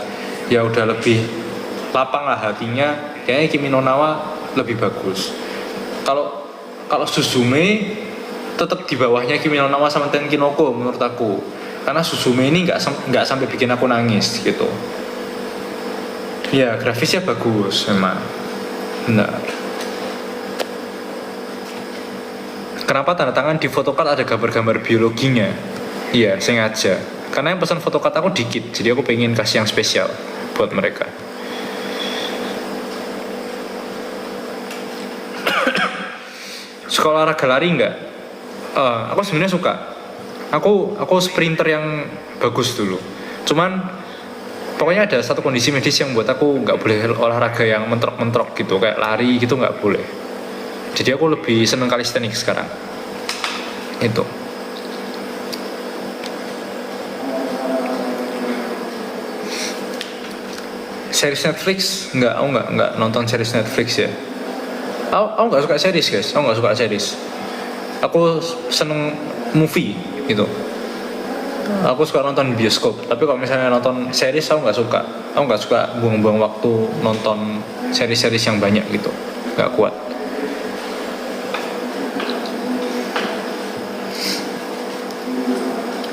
ya udah lebih lapang lah hatinya, kayaknya Kimi no Na wa lebih bagus. Kalau Suzume tetap di bawahnya Kimi no Na wa sama Tenkinoko menurut aku, karena Suzume ini nggak sampai bikin aku nangis gitu. Ya grafisnya bagus memang, benar. Kenapa tanda tangan di photocard ada gambar-gambar biologinya? Iya, sengaja. Karena yang pesan photocard aku dikit, jadi aku pengen kasih yang spesial buat mereka. Suka olahraga lari nggak? Aku sebenarnya suka. Aku sprinter yang bagus dulu. Cuman pokoknya ada satu kondisi medis yang buat aku nggak boleh olahraga yang mentrok-mentrok gitu, kayak lari gitu nggak boleh. Jadi aku lebih seneng calisthenics sekarang. Itu. Series Netflix aku nggak nonton series Netflix ya. Aku nggak suka series guys. Aku nggak suka series. Aku seneng movie gitu. Aku suka nonton bioskop. Tapi kalau misalnya nonton series aku nggak suka. Aku nggak suka buang-buang waktu nonton series-series yang banyak gitu. Nggak kuat.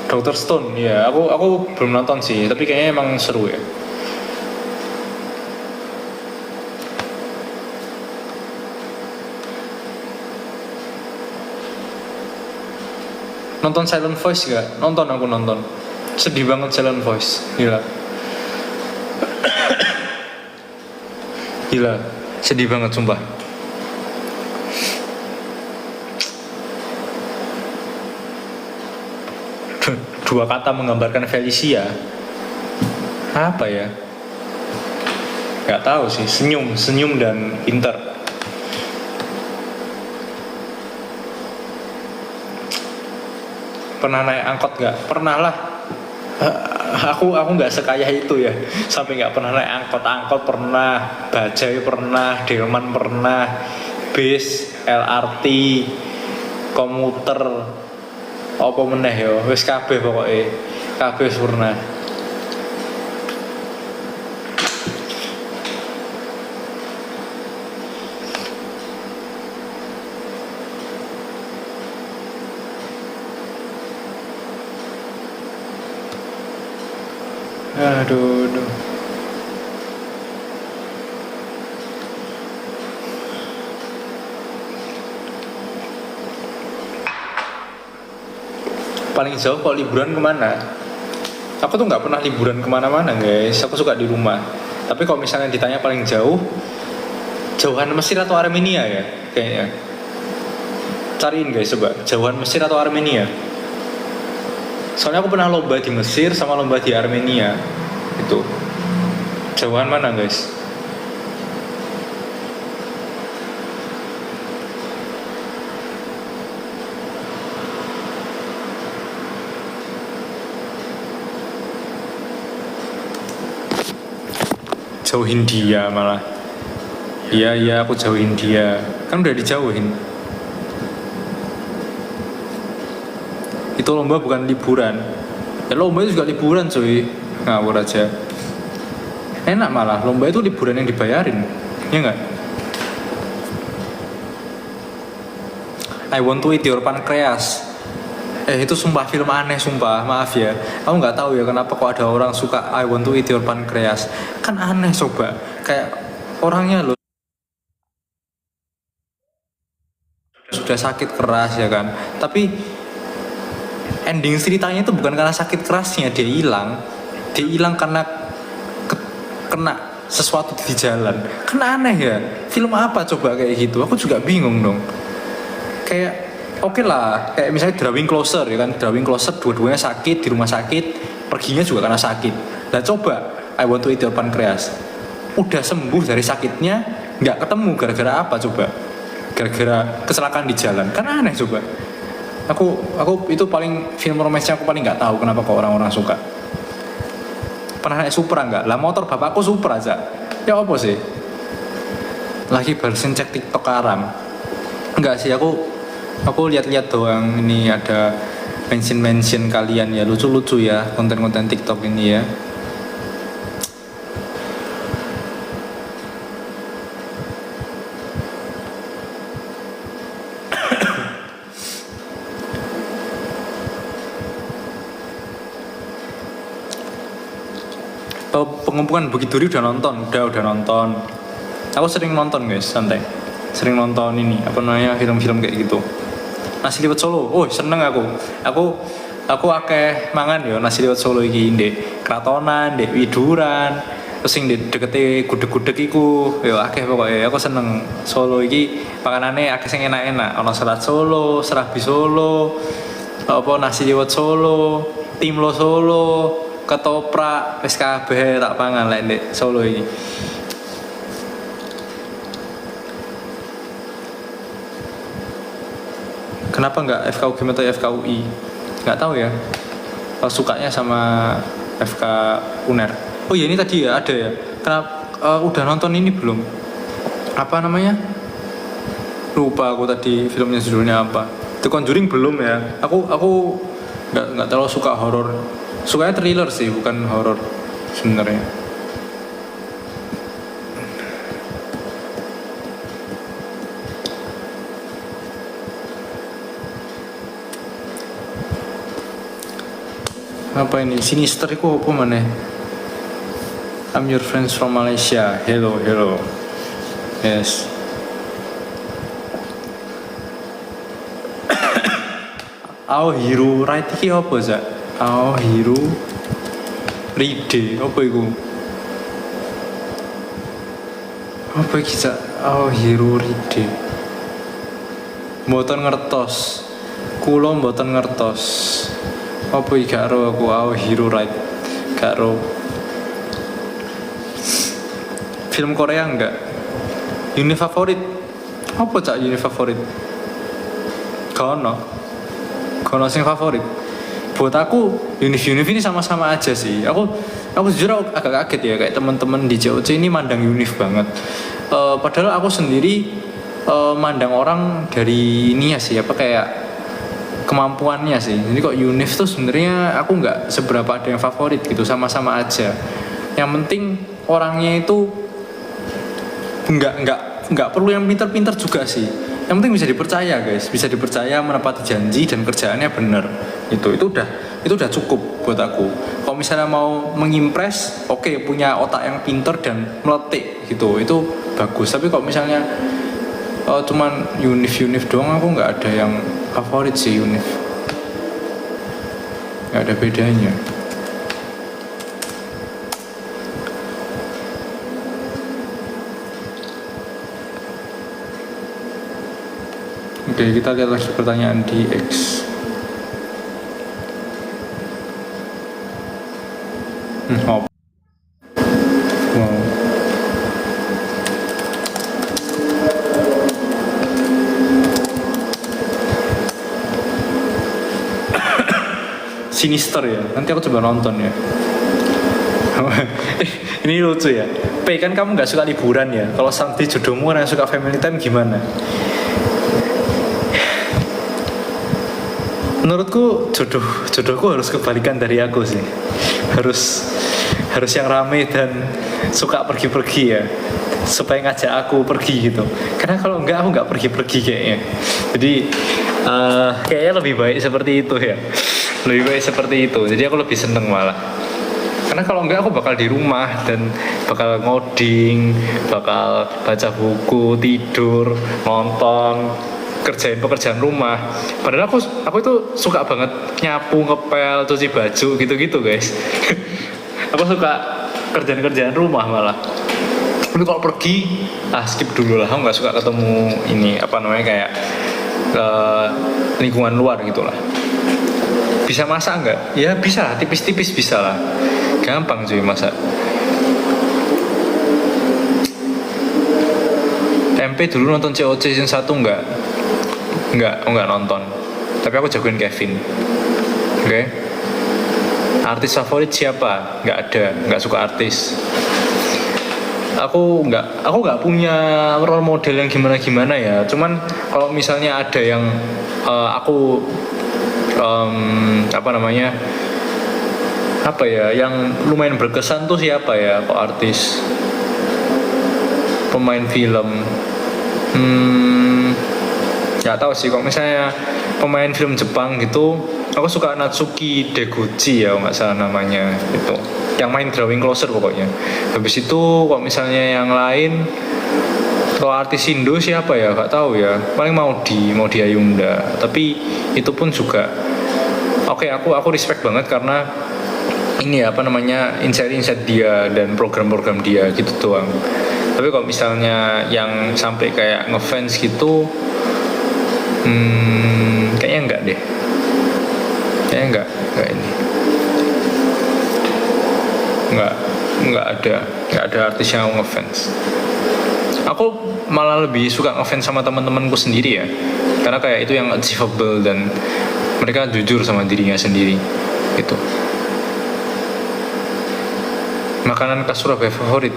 Dr. Stone, ya aku belum nonton sih, tapi kayaknya emang seru ya. Nonton Silent Voice gak? Aku nonton. Sedih banget Silent Voice, gila. Gila, sedih banget sumpah. Dua kata menggambarkan Felicia. Apa ya? Gak tahu sih, senyum dan pinter. Pernah naik angkot gak? Pernah lah. Aku nggak sekaya itu ya, sampai nggak pernah naik angkot pernah, bajai pernah, delman pernah, bis, LRT, komuter, apa meneh yo, wis kabeh pokoke, kabeh pernah. Aduh. Paling jauh kalau liburan kemana? Aku tuh nggak pernah liburan kemana-mana guys. Aku suka di rumah. Tapi kalau misalnya ditanya paling jauh, jauhan Mesir atau Armenia ya kayaknya. Cariin guys coba, jauhan Mesir atau Armenia. Soalnya aku pernah lomba di Mesir sama lomba di Armenia. Itu jauhan mana guys? Jauhin dia malah. Iya aku jauhin dia. Kan udah dijauhin. Itu lomba bukan liburan. Ya lomba itu juga liburan cuy. Ngawur aja. Enak malah, lomba itu liburan yang dibayarin. Ya enggak? I Want to Eat Your Pancreas. Itu sumpah film aneh sumpah, maaf ya. Aku nggak tahu ya kenapa kok ada orang suka I Want to Eat Your Pancreas. Kan aneh coba. Kayak orangnya loh sudah sakit keras ya kan. Tapi ending ceritanya itu bukan karena sakit kerasnya dia hilang karena kena sesuatu di jalan. Kan aneh ya, film apa coba kayak gitu, aku juga bingung dong. Kayak oke lah, kayak misalnya Drawing Closer ya kan, Drawing Closer dua-duanya sakit di rumah sakit, perginya juga karena sakit. Nah coba I Want to Eat Your Pancreas, udah sembuh dari sakitnya, nggak ketemu gara-gara apa coba? Gara-gara kecelakaan di jalan, kan aneh coba. Aku itu paling film romansnya aku paling nggak tahu kenapa kok orang-orang suka. Pernah naik Supra nggak? Lah motor bapakku Supra aja. Ya apa sih? lagi barusan cek TikTok Aram. Enggak sih, aku lihat-lihat doang. Ini ada mention kalian ya, lucu-lucu ya konten-konten TikTok ini ya. Pengepungan Bukit Duri udah nonton. Aku sering nonton guys, santai. Sering nonton ini, apa namanya, film-film kayak gitu. Nasi liwet Solo, oh seneng aku. Aku akeh mangan ya nasi liwet Solo iki ndek Kratonan, ndek Widuran, terus sing ndek dekete gudeg-gudeg iku, ya akeh pokoknya. Aku seneng Solo iki, makanane akeh sing enak-enak. Ono serat Solo, serabi Solo, apa nasi liwet Solo, timlo Solo, ketoprak, wis kabeh tak pangan lek ndek Solo iki. Kenapa nggak FKUGM atau FKUI? Nggak tahu ya. Sukanya sama FK UNER. Oh iya, ini tadi ya ada ya. Kenapa udah nonton ini belum? Apa namanya? Lupa aku tadi filmnya judulnya apa. The Conjuring belum ya. Aku nggak terlalu suka horor. Sukanya thriller sih, bukan horor sebenarnya. Apa ini? Sinister itu apa mana? I'm your friends from Malaysia. Hello. Yes. Our Hero Ride iki apa Zak? Our Hero Ride apa iku? Apa iki Zak? Our Hero Ride. Mboten ngertos. Kula mboten ngertos. Apa iki gak ro aku Our Hero Ride. Gak ro. Film Korea enggak? Unit favorit. Apa cak unit favorit? Kono sing favorit. Buat aku unit ini sama-sama aja sih. Aku jujur agak kaget ya, kayak teman-teman di JOC ini mandang unif banget. Padahal aku sendiri mandang orang dari ini ya sih, apa kayak kemampuannya sih. Jadi kok unif tuh sebenarnya aku nggak seberapa ada yang favorit gitu, sama-sama aja. Yang penting orangnya itu nggak perlu yang pinter-pinter juga sih. Yang penting bisa dipercaya guys, bisa dipercaya, menepati janji dan kerjaannya bener. Itu udah cukup buat aku. Kalau misalnya mau mengimpress, oke, punya otak yang pinter dan meletik gitu, itu bagus. Tapi kalau misalnya cuman unif doang, aku nggak ada yang favorit sih unif. Nggak ada bedanya. Oke, kita lihat lagi pertanyaan di X. Wow. Sinister ya, nanti aku coba nonton ya. Ini lucu ya. P, kan kamu nggak suka liburan ya. Kalau sampai jodohmu orang yang suka family time gimana? Menurutku jodohku harus kebalikan dari aku sih. Harus yang rame dan suka pergi-pergi ya, supaya ngajak aku pergi gitu. Karena kalau enggak, aku nggak pergi-pergi kayaknya. Jadi kayaknya lebih baik seperti itu ya. Lebih baik seperti itu. Jadi aku lebih seneng malah. Karena kalau enggak, aku bakal di rumah dan bakal ngoding, bakal baca buku, tidur, nonton, kerjain pekerjaan rumah. Padahal aku itu suka banget nyapu, ngepel, cuci baju gitu-gitu guys. Aku suka kerjaan rumah malah. Tapi kalau pergi, skip dulu lah. Aku nggak suka ketemu ini, apa namanya, kayak lingkungan luar gitulah. Bisa masak nggak? Ya bisa, tipis-tipis bisa lah. Gampang cuy masak. MP dulu nonton COC season 1 enggak? Aku enggak nonton. Tapi aku jagoin Kevin. Oke. Artis favorit siapa? Enggak ada, enggak suka artis. aku nggak punya role model yang gimana ya. Cuman kalau misalnya ada yang aku apa namanya, apa ya, yang lumayan berkesan tuh siapa ya, kok artis, pemain film, nggak tahu sih. Kalau misalnya pemain film Jepang gitu, aku suka Natsuki Deguchi ya, nggak salah namanya itu, yang main Drawing Closer pokoknya. Habis itu kalau misalnya yang lain, kalau artis Indo siapa ya, nggak tahu ya, paling mau di Ayunda. Tapi itu pun juga oke, aku respect banget karena ini ya, apa namanya, insight dia dan program-program dia gitu doang. Tapi kalau misalnya yang sampai kayak ngefans gitu, kayaknya enggak deh. Kayaknya enggak ini. Enggak ada artis yang aku ngefans. Aku malah lebih suka ngefans sama teman-temanku sendiri ya. Karena kayak itu yang achievable dan mereka jujur sama dirinya sendiri gitu. Makanan khas Surabaya favorit,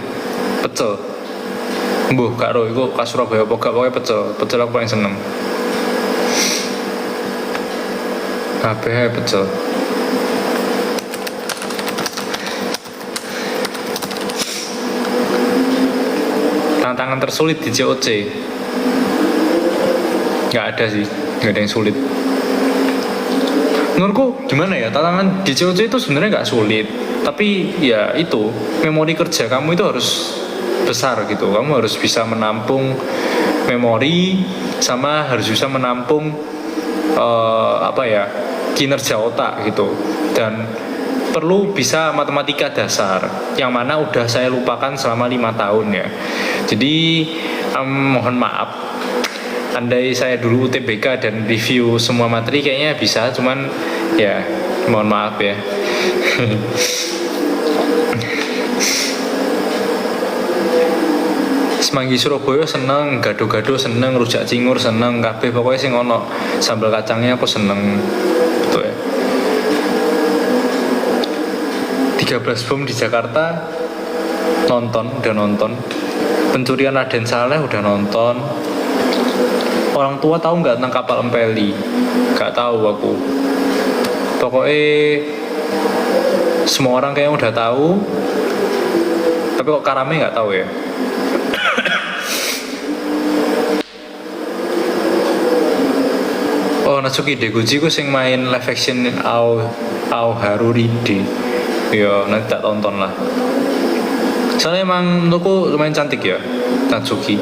pecel. Mbuh, Kak Ro, itu khas Surabaya apa gak, pokoknya pecel. Pecel aku paling seneng. Kabeh pecel. Tantangan tersulit di COC, nggak ada sih, nggak ada yang sulit. Menurutku gimana ya, tantangan di COC itu sebenarnya nggak sulit, tapi ya itu, memori kerja kamu itu harus besar gitu. Kamu harus bisa menampung memori, sama harus bisa menampung apa ya, kinerja otak gitu, dan perlu bisa matematika dasar yang mana udah saya lupakan selama 5 tahun ya. Jadi mohon maaf, andai saya dulu UTBK dan review semua materi kayaknya bisa, cuman ya mohon maaf ya. Semanggi Surabaya seneng, gado-gado seneng, rujak cingur seneng, kabeh pokoknya sing ono sambal kacangnya aku seneng gitu ya. 13 bom di Jakarta udah nonton. Pencurian Raden Saleh udah nonton. Orang tua tahu nggak tentang kapal Empeli? Nggak tahu aku. Pokoknya semua orang kayaknya udah tahu, tapi kok Karame nggak tahu ya. Oh, Natsuki Deguchi ku sing main live action Ao Haruride. Ya, nanti tak tonton lah. Soalnya emang menurutku lumayan cantik ya, Natsuki.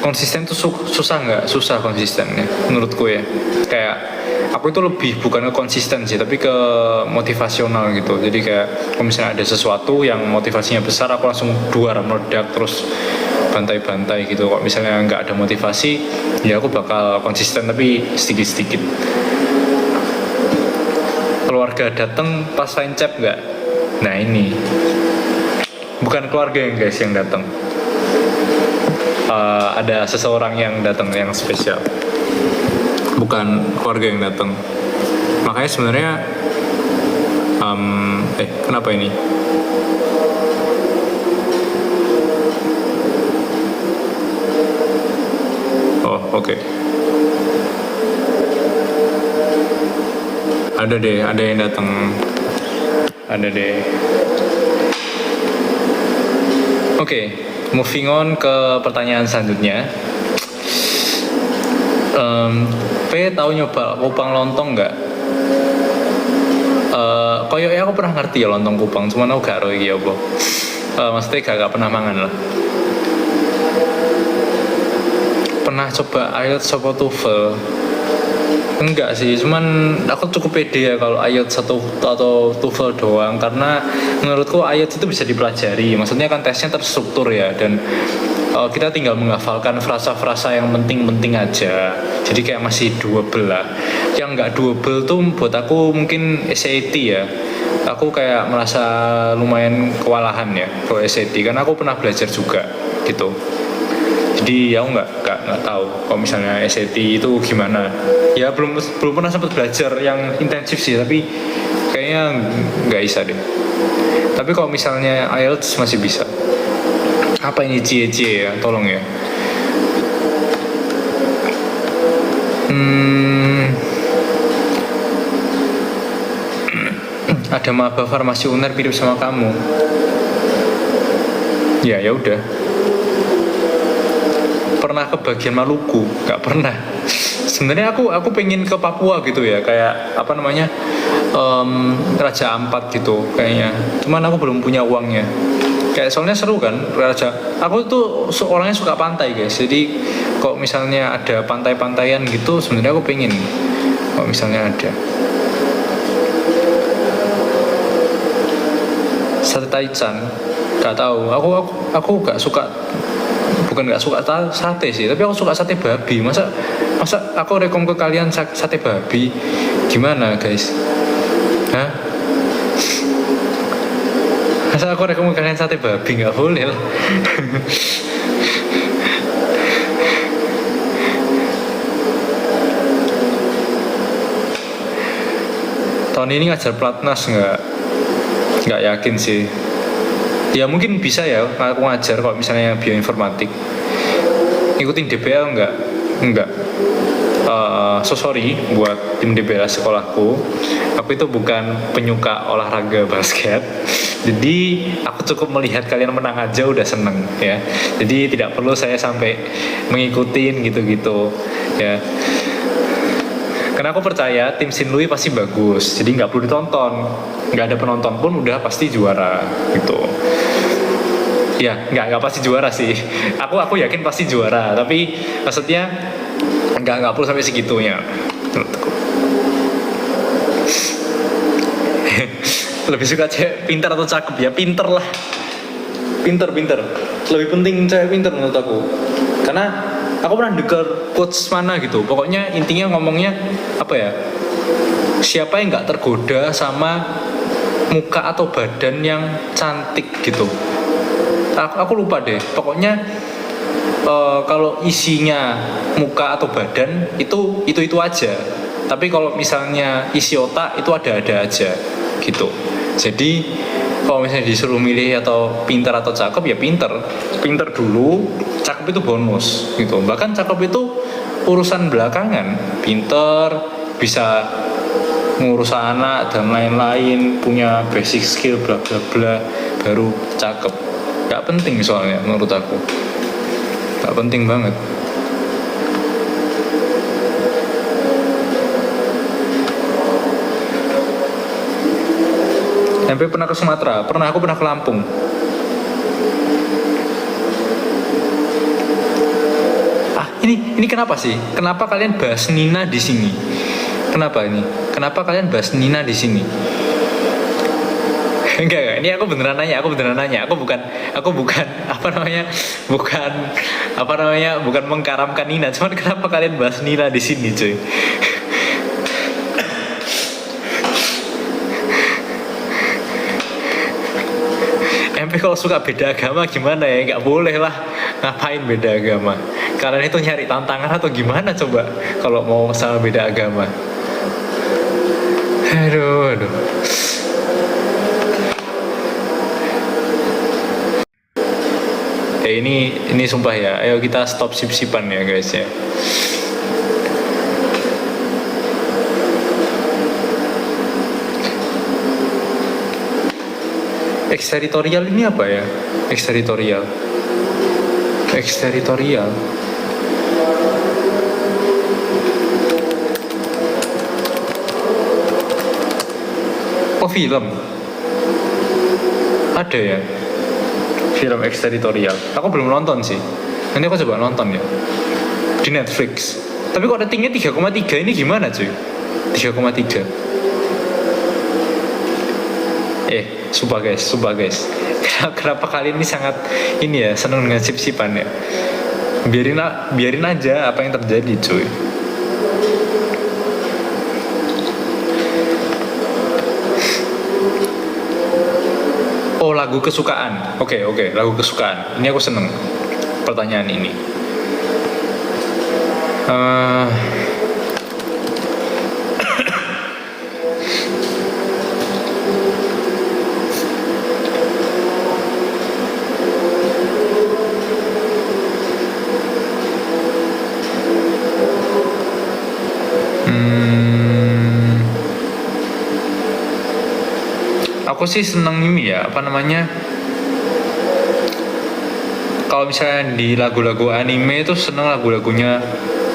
Konsisten tuh susah nggak? Susah konsistennya menurutku ya. Kayak aku itu lebih bukan ke konsisten sih, tapi ke motivasional gitu. Jadi kayak kalau misalnya ada sesuatu yang motivasinya besar, aku langsung duar meledak terus bantai-bantai gitu. Kalau misalnya nggak ada motivasi, ya aku bakal konsisten tapi sedikit-sedikit. Keluarga datang pas fine cap nggak? Nah ini bukan keluarga yang guys yang datang. Ada seseorang yang datang yang spesial, bukan keluarga yang datang. Makanya sebenarnya kenapa ini? Oh oke. Ada yang datang. Ada deh. Oke. Moving on ke pertanyaan selanjutnya. P tahu nyoba kupang lontong nggak? Koyoknya aku pernah ngerti ya lontong kupang, cuman aku gak tahu iki apa. Maksudnya gak pernah mangan lah. Pernah coba IELTS sopo TOEFL? Enggak sih, cuman aku cukup pede ya kalau IELTS atau TOEFL doang, karena menurutku IELTS itu bisa dipelajari. Maksudnya kan tesnya terstruktur ya, dan kita tinggal menghafalkan frasa-frasa yang penting-penting aja. Jadi kayak masih doable lah. Yang nggak doable tuh buat aku mungkin SAT ya. aku kayak merasa lumayan kewalahan ya kalau SAT, karena aku pernah belajar juga gitu. Jadi aku nggak tahu kalau misalnya SAT itu gimana. Ya belum pernah sempat belajar yang intensif sih, tapi kayaknya nggak bisa deh. Tapi kalau misalnya IELTS masih bisa. Apa ini cie-cie ya? Tolong ya. Ada maba farmasi UNER mirip sama kamu. Ya udah. Pernah ke bagian Maluku? Gak pernah. Sebenarnya aku pengen ke Papua gitu ya, kayak apa namanya, Raja Ampat gitu kayaknya. Cuman aku belum punya uangnya. Kayak soalnya seru kan Raja. Aku tuh orangnya suka pantai guys. Jadi kalau misalnya ada pantai-pantaian gitu, sebenarnya aku pengen. Kalau misalnya ada. Sate Taichan, gak tahu. Aku gak suka, bukan gak suka sate sih, tapi aku suka sate babi. Masa aku rekom ke kalian sate babi, gimana guys? Hah? Masa aku rekom ke kalian sate babi, nggak boleh lah. Tahun ini ngajar Platnas nggak yakin sih. Ya mungkin bisa ya aku ngajar kalau misalnya bioinformatik. Ikutin DBL enggak. So sorry buat tim DBL sekolahku. Aku itu bukan penyuka olahraga basket. Jadi aku cukup melihat kalian menang aja udah seneng ya. Jadi tidak perlu saya sampai mengikutin gitu-gitu ya. Karena aku percaya tim Sinlui pasti bagus, jadi nggak perlu ditonton. Nggak ada penonton pun udah pasti juara gitu. Ya nggak pasti juara sih. Aku yakin pasti juara, tapi maksudnya nggak perlu sampai segitunya. Lebih suka cewek pintar atau cakep ya? Pinter lah. Pinter. Lebih penting cewek pinter menurut aku. Karena aku pernah dengar quotes mana gitu. Pokoknya intinya ngomongnya apa ya? Siapa yang nggak tergoda sama muka atau badan yang cantik gitu. Aku lupa deh. Pokoknya kalau isinya muka atau badan itu aja. Tapi kalau misalnya isi otak itu ada aja gitu. Jadi kalau misalnya disuruh milih atau pintar atau cakep ya pintar dulu, cakep itu bonus gitu. Bahkan cakep itu urusan belakangan. Pintar bisa ngurus anak dan lain-lain, punya basic skill bla bla bla, baru cakep. Gak penting soalnya menurut aku, gak penting banget. MP pernah ke Sumatera, aku pernah ke Lampung. Ini kenapa sih? Kenapa kalian bahas Nina di sini? Kenapa ini? Kenapa kalian bahas Nina di sini? Enggak, ini aku beneran nanya. Aku bukan bukan mengkaramkan Nina. Cuman kenapa kalian bahas Nina di sini, cuy? MP kalau suka beda agama gimana ya? Nggak boleh lah. Ngapain beda agama? Kalian itu nyari tantangan atau gimana coba kalau mau sama beda agama? Aduh. Ini sumpah ya. Ayo kita stop sip-sipan ya guys ya. Eksteritorial ini apa ya? Eksteritorial. Oh, film. Ada ya? Film eksteritorial. Aku belum nonton sih. Nanti aku coba nonton ya. Di Netflix. Tapi kok ratingnya 3,3, ini gimana cuy? 3,3. Sumpah guys. Kenapa kalian ini sangat senang dengan sip-sipan ya? Biarin aja apa yang terjadi cuy. Oh, lagu kesukaan. Oke, lagu kesukaan. Ini aku seneng pertanyaan ini. Aku sih seneng ini ya, apa namanya, kalau misalnya di lagu-lagu anime itu seneng lagu-lagunya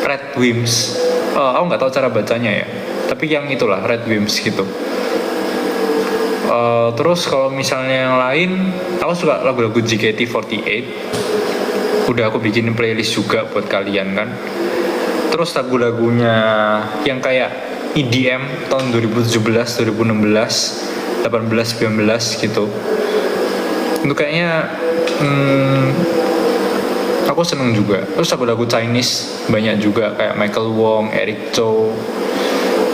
Red Wimps. Aku nggak tahu cara bacanya ya, tapi yang itulah Red Wimps gitu. Terus kalau misalnya yang lain, aku suka lagu-lagu JKT48. Udah aku bikin playlist juga buat kalian kan. Terus lagu-lagunya yang kayak EDM tahun 2017, 2016, 18, 19 gitu. Itu kayaknya aku seneng juga. Terus lagu-lagu Chinese banyak juga kayak Michael Wong, Eric Chou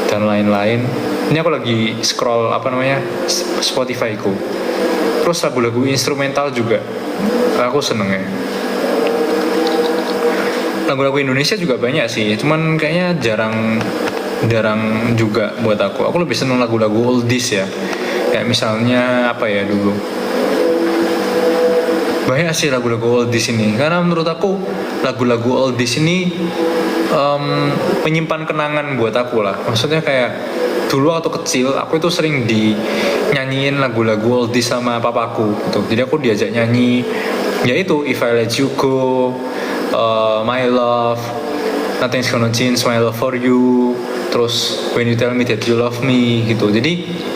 dan lain-lain. Ini aku lagi scroll apa namanya Spotify ku. Terus lagu-lagu instrumental juga aku seneng ya. Lagu-lagu Indonesia juga banyak sih, cuman kayaknya jarang juga buat aku. Aku lebih seneng lagu-lagu oldies ya. Kayak misalnya apa ya dulu. Banyak sih lagu-lagu oldies ini. Karena menurut aku lagu-lagu oldies ini menyimpan kenangan buat aku lah. Maksudnya kayak dulu waktu kecil aku itu sering dinyanyiin lagu-lagu oldies sama papaku gitu. Jadi aku diajak nyanyi yaitu If I Let You Go, My Love, Nothing's Gonna Change My Love For You, terus When You Tell Me That You Love Me gitu. Jadi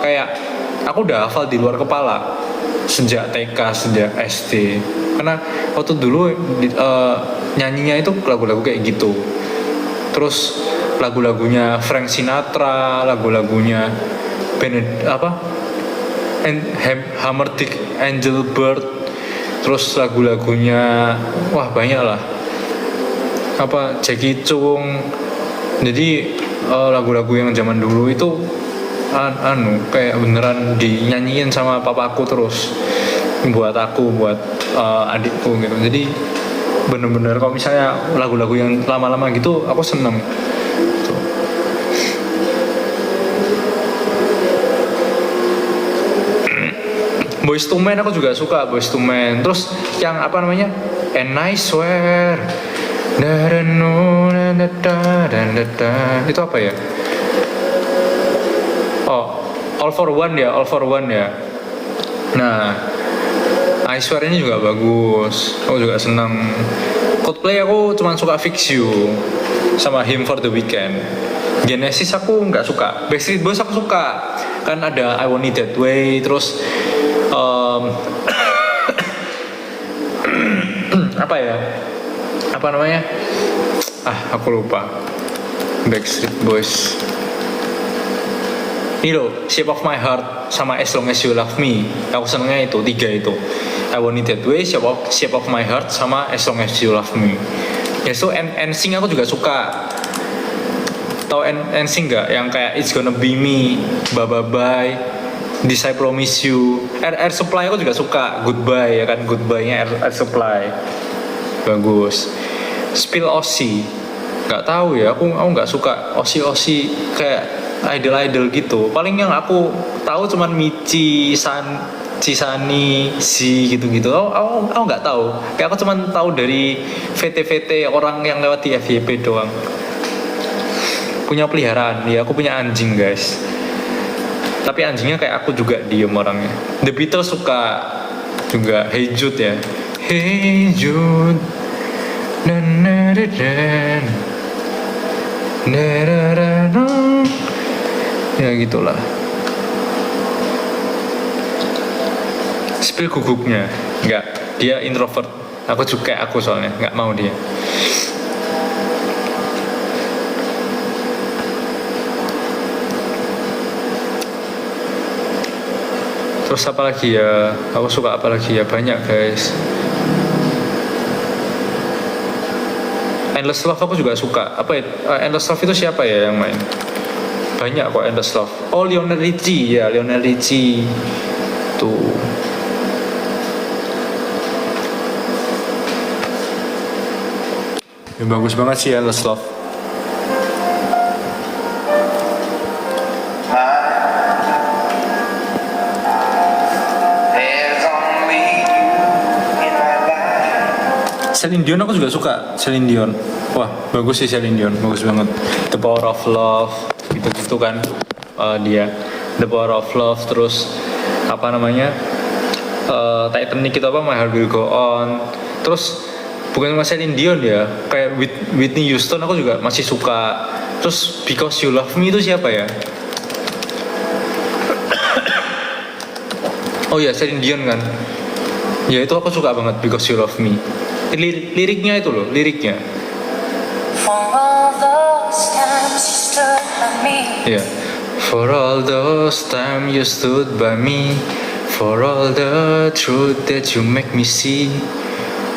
kayak aku udah hafal di luar kepala sejak TK, sejak SD. Karena waktu dulu nyanyinya itu lagu-lagu kayak gitu. Terus lagu-lagunya Frank Sinatra, lagu-lagunya Hammerdick Angel Bird, terus lagu-lagunya wah banyak lah, apa Jackie Chung. Jadi lagu-lagu yang zaman dulu itu kayak beneran dinyanyiin sama papaku terus buat aku, buat adikku gitu. Jadi bener-bener kalau misalnya lagu-lagu yang lama-lama gitu aku seneng gitu. Boyz II Men aku juga suka, Boyz II Men. Terus yang apa namanya, And I Swear, itu apa ya? Oh, All For One ya. Nah, I Swear ini juga bagus. Aku juga senang. Coldplay aku cuma suka Fix You sama Him for the Weekend. Genesis aku nggak suka. Backstreet Boys aku suka. Kan ada I Want It That Way. Terus apa ya? Apa namanya? Aku lupa. Backstreet Boys. Ini loh, Shape of My Heart sama As Long As You Love Me. Aku senengnya itu, 3 itu. I Want It That Way, Shape of My Heart sama As Long As You Love Me. Ya so, NSYNC aku juga suka. Tahu NSYNC nggak? Yang kayak It's Gonna Be Me, Bye Bye Bye, This I Promise You. Air Supply aku juga suka. Goodbye ya kan, Goodbye-nya Air Supply. Bagus. Spill Ozzy. Nggak tahu ya, aku nggak suka Ozzy kayak idol gitu. Paling yang aku tahu cuman Michi, Cisani, Si gitu-gitu. Aku nggak tahu. Kayak aku cuman tahu dari VT orang yang lewat di FYP doang. Punya peliharaan, ya aku punya anjing guys. Tapi anjingnya kayak aku juga diem orangnya. The Beatles suka juga. Hey Jude ya. Hey Jude. Ya gitulah. Spill gugupnya enggak, dia introvert. Aku juga aku soalnya nggak mau dia. Terus apa lagi ya? Aku suka apa lagi ya? Banyak guys. Endless Love aku juga suka. Apa ya? Endless Love itu siapa ya yang main? Banyak kok Endless Love. Oh, Lionel Richie ya, Lionel Richie. gitu. Ya, bagus banget sih Endless Love. Celine Dion aku juga suka. Celine Dion, wah bagus sih Celine Dion, bagus banget. The Power of Love gitu-gitu kan. Dia The Power of Love, terus apa namanya, Titanic itu apa, My Heart Will Go On. Terus bukan cuma Celine Dion ya, kayak Whitney Houston aku juga masih suka. Terus Because You Love Me itu siapa ya? Oh ya, Celine Dion kan. Ya itu aku suka banget, Because You Love Me. Liriknya itu loh, liriknya. Yeah. For all those time you stood by me, for all the truth that you make me see.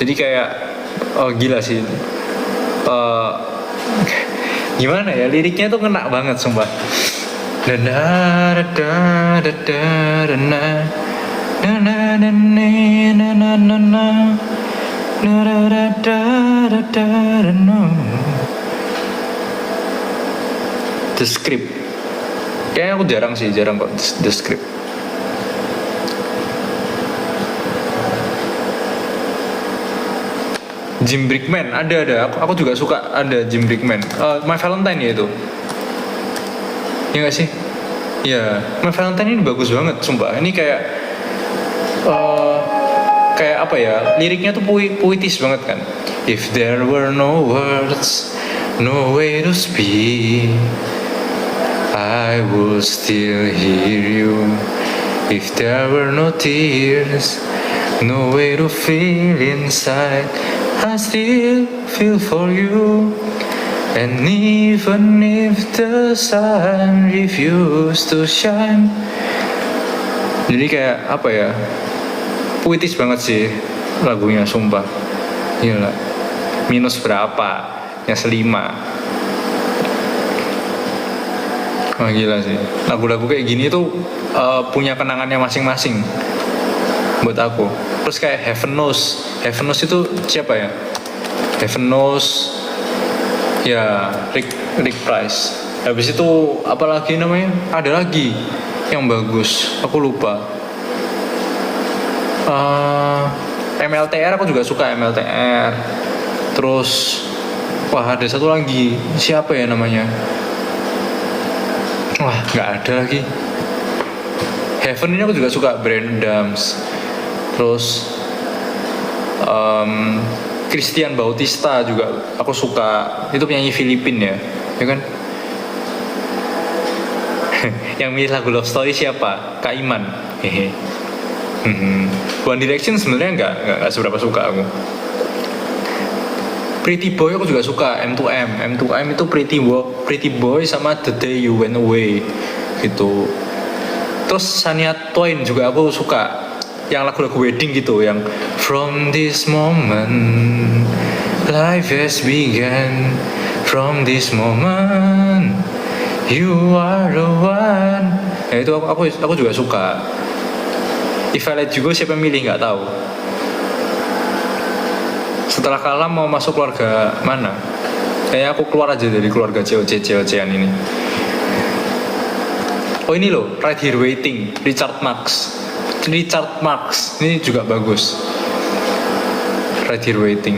Jadi kayak, oh gila sih. Gimana ya, liriknya tuh kena banget sumpah. Da da da da da da na na na na na na na na. The Script. Kayaknya aku jarang kok The Script. Jim Brickman ada. Aku juga suka ada Jim Brickman. My Valentine ya itu. Ya nggak sih? Ya, My Valentine ini bagus banget, sumpah. Ini kayak apa ya, liriknya tuh puitis banget kan. If there were no words, no way to speak, I would still hear you. If there were no tears, no way to feel inside, I still feel for you. And even if the sun refused to shine. Jadi kayak apa ya, puitis banget sih lagunya, sumpah. Gila. Minus berapa? Yang 5. Wah gila sih. Lagu-lagu kayak gini tuh punya kenangannya masing-masing buat aku. Terus kayak Heaven Knows itu siapa ya? Heaven Knows ya, Rick Price. Habis itu apa lagi namanya? Ada lagi yang bagus, aku lupa. MLTR aku juga suka, MLTR. Terus wah ada satu lagi, siapa ya namanya? Wah nggak ada lagi. Heaven ini aku juga suka, Bryan Adams. Terus Christian Bautista juga aku suka. Itu penyanyi Filipina ya kan? Yang milih lagu Love Story siapa? Kak Iman. Hehe. One Direction sebenarnya nggak seberapa suka aku. Pretty Boy aku juga suka, M2M itu Pretty Boy sama The Day You Went Away gitu. Terus Shania Twain juga aku suka, yang lagu-lagu wedding gitu, yang From This Moment Life Has Begun, From This Moment You Are the One. Ya itu aku juga suka. If I Let You Go siapa milih nggak tahu. Setelah kalah mau masuk keluarga mana? Kayaknya aku keluar aja dari keluarga COC-an ini. Oh ini loh, Right Here Waiting, Richard Marx. Ini juga bagus. Right Here Waiting.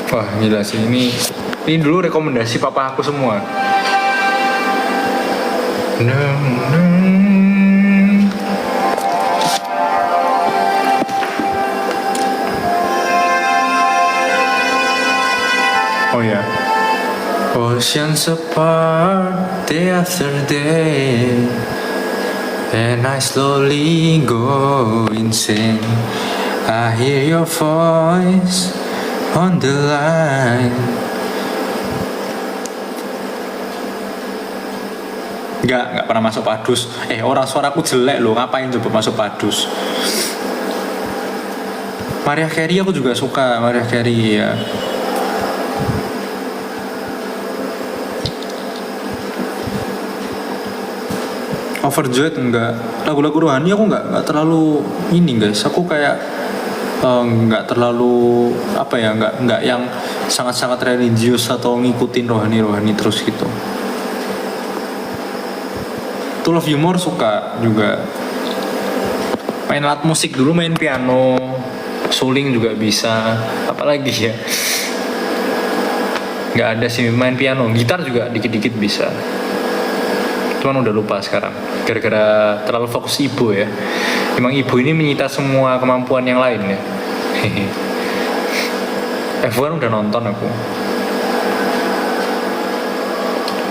Wah gila sih, ini dulu rekomendasi papa aku semua. Oh ya, oceans apart, day after day, and I slowly go insane. I hear your voice on the line. Nggak pernah masuk Padus. Orang suaraku jelek loh, ngapain coba masuk Padus? Mariah Carey aku juga suka, Mariah Carey ya. overjoyed enggak. Lagu-lagu rohani aku enggak terlalu ini guys. Aku kayak enggak terlalu apa ya, enggak yang sangat-sangat religius atau ngikutin rohani terus gitu. To Love You More suka juga. Main alat musik dulu, main piano, suling juga bisa. Apalagi ya, nggak ada sih, main piano, gitar juga dikit-dikit bisa. Cuman udah lupa sekarang, gara-gara terlalu fokus ibu ya. Emang ibu ini menyita semua kemampuan yang lain ya. F1 udah nonton aku.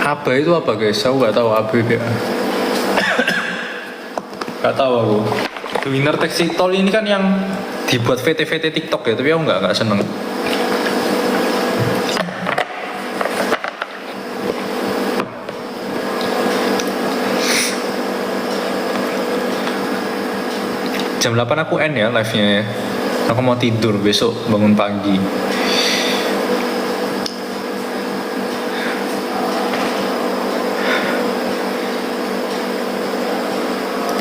ABBA itu apa guys? Aku nggak tahu ABBA. Nggak tahu aku. The Winner Takes It All ini kan yang dibuat VT TikTok ya, tapi aku nggak seneng. Jam 8 aku end ya live-nya ya. Aku mau tidur, besok bangun pagi.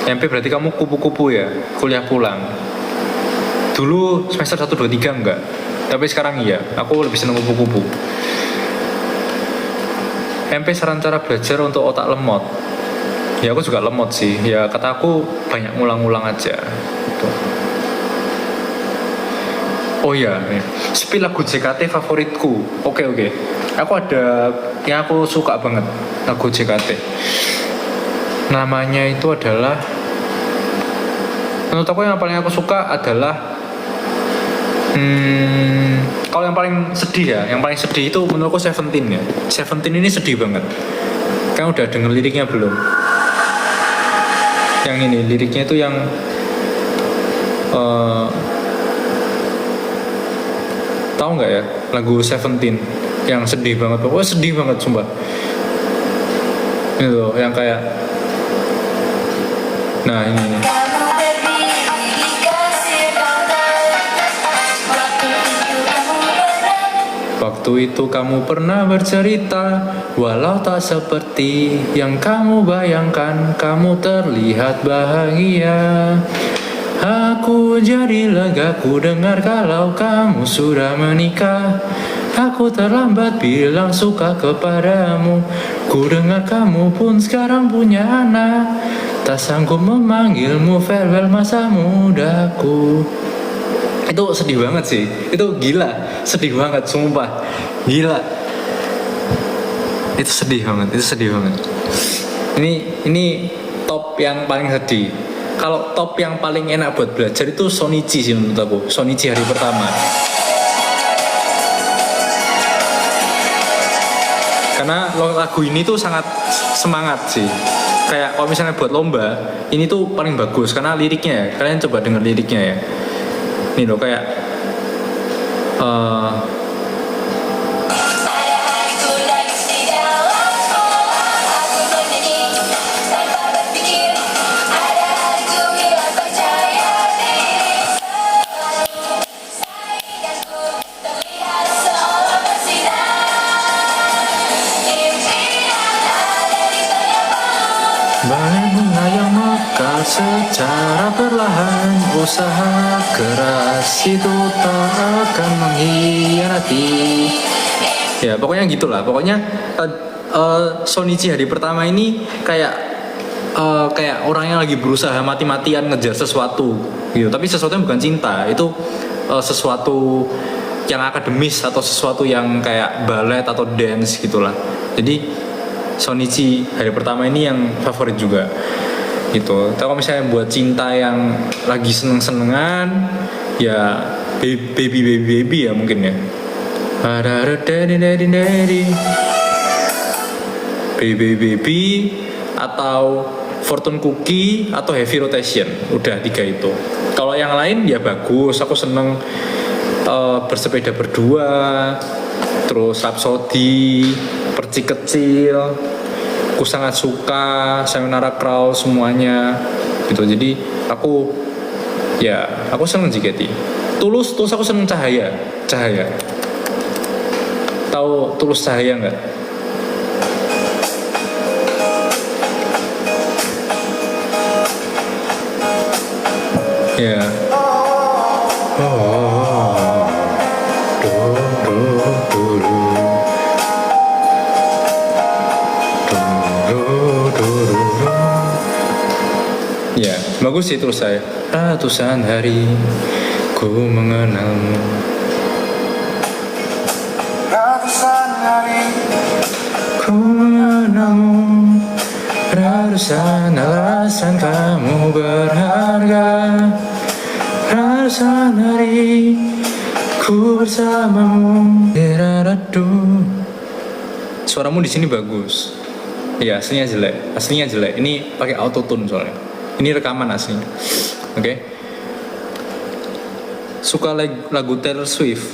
MP berarti kamu kupu-kupu ya, kuliah pulang. Dulu semester 1, 2, 3 enggak. Tapi sekarang iya, aku lebih seneng kupu-kupu. MP saran cara belajar untuk otak lemot. Ya aku juga lemot sih. Ya kata aku banyak ngulang-ngulang aja gitu. Oh iya, spill lagu JKT favoritku. Oke. Aku ada yang aku suka banget lagu JKT. Namanya itu adalah, menurut aku yang paling aku suka adalah kalau yang paling sedih ya, yang paling sedih itu menurutku Seventeen ya. Seventeen ini sedih banget. Kamu udah denger liriknya belum? Yang ini liriknya itu yang tahu nggak ya lagu Seventeen yang sedih banget, pokoknya sedih banget sumpah. Itu yang kayak, nah ini. Waktu itu kamu pernah bercerita, walau tak seperti yang kamu bayangkan, kamu terlihat bahagia. Aku jadi lega ku dengar kalau kamu sudah menikah. Aku terlambat bilang suka kepadamu. Ku dengar kamu pun sekarang punya anak. Tak sanggup memanggilmu farewell masa mudaku. Itu sedih banget sih. Itu gila, sedih banget sumpah. Gila. Itu sedih banget. Ini top yang paling sedih. Kalau top yang paling enak buat belajar itu Shonichi sih menurut aku. Shonichi hari pertama. Karena lagu ini tuh sangat semangat sih. Kayak kalau misalnya buat lomba, ini tuh paling bagus karena liriknya ya. Kalian coba denger liriknya ya. Nih loh kayak bunga yang mekar secara perlahan, usaha keras itu tak akan mengkhianati. Ya pokoknya gitulah. Pokoknya Shonichi hari pertama ini kayak orang yang lagi berusaha mati-matian ngejar sesuatu gitu. Tapi sesuatu yang bukan cinta, itu sesuatu yang akademis atau sesuatu yang kayak ballet atau dance gitulah. Jadi Shonichi hari pertama ini yang favorit juga gitu. Kalau misalnya buat cinta yang lagi seneng-senengan ya baby ya mungkin ya. Baby atau Fortune Cookie atau Heavy Rotation. Udah 3 itu. Kalau yang lain ya bagus, aku seneng bersepeda berdua, terus Rhapsody, Perci Kecil, aku sangat suka, Sayonara Crow, semuanya gitu. Jadi aku seneng JKT. Tulus aku seneng Cahaya. Tahu Tulus Cahaya nggak? Ya. Ya, bagus sih terus saya. Ratusan hari ku mengenalmu. Ratusan hari ku mengenalmu. Ratusan alasan kamu berharga. Ratusan hari ku bersamamu. Suaramu di sini bagus. Iya, aslinya jelek. Ini pakai autotune soalnya. Ini rekaman aslinya. Oke. Suka lagu Taylor Swift.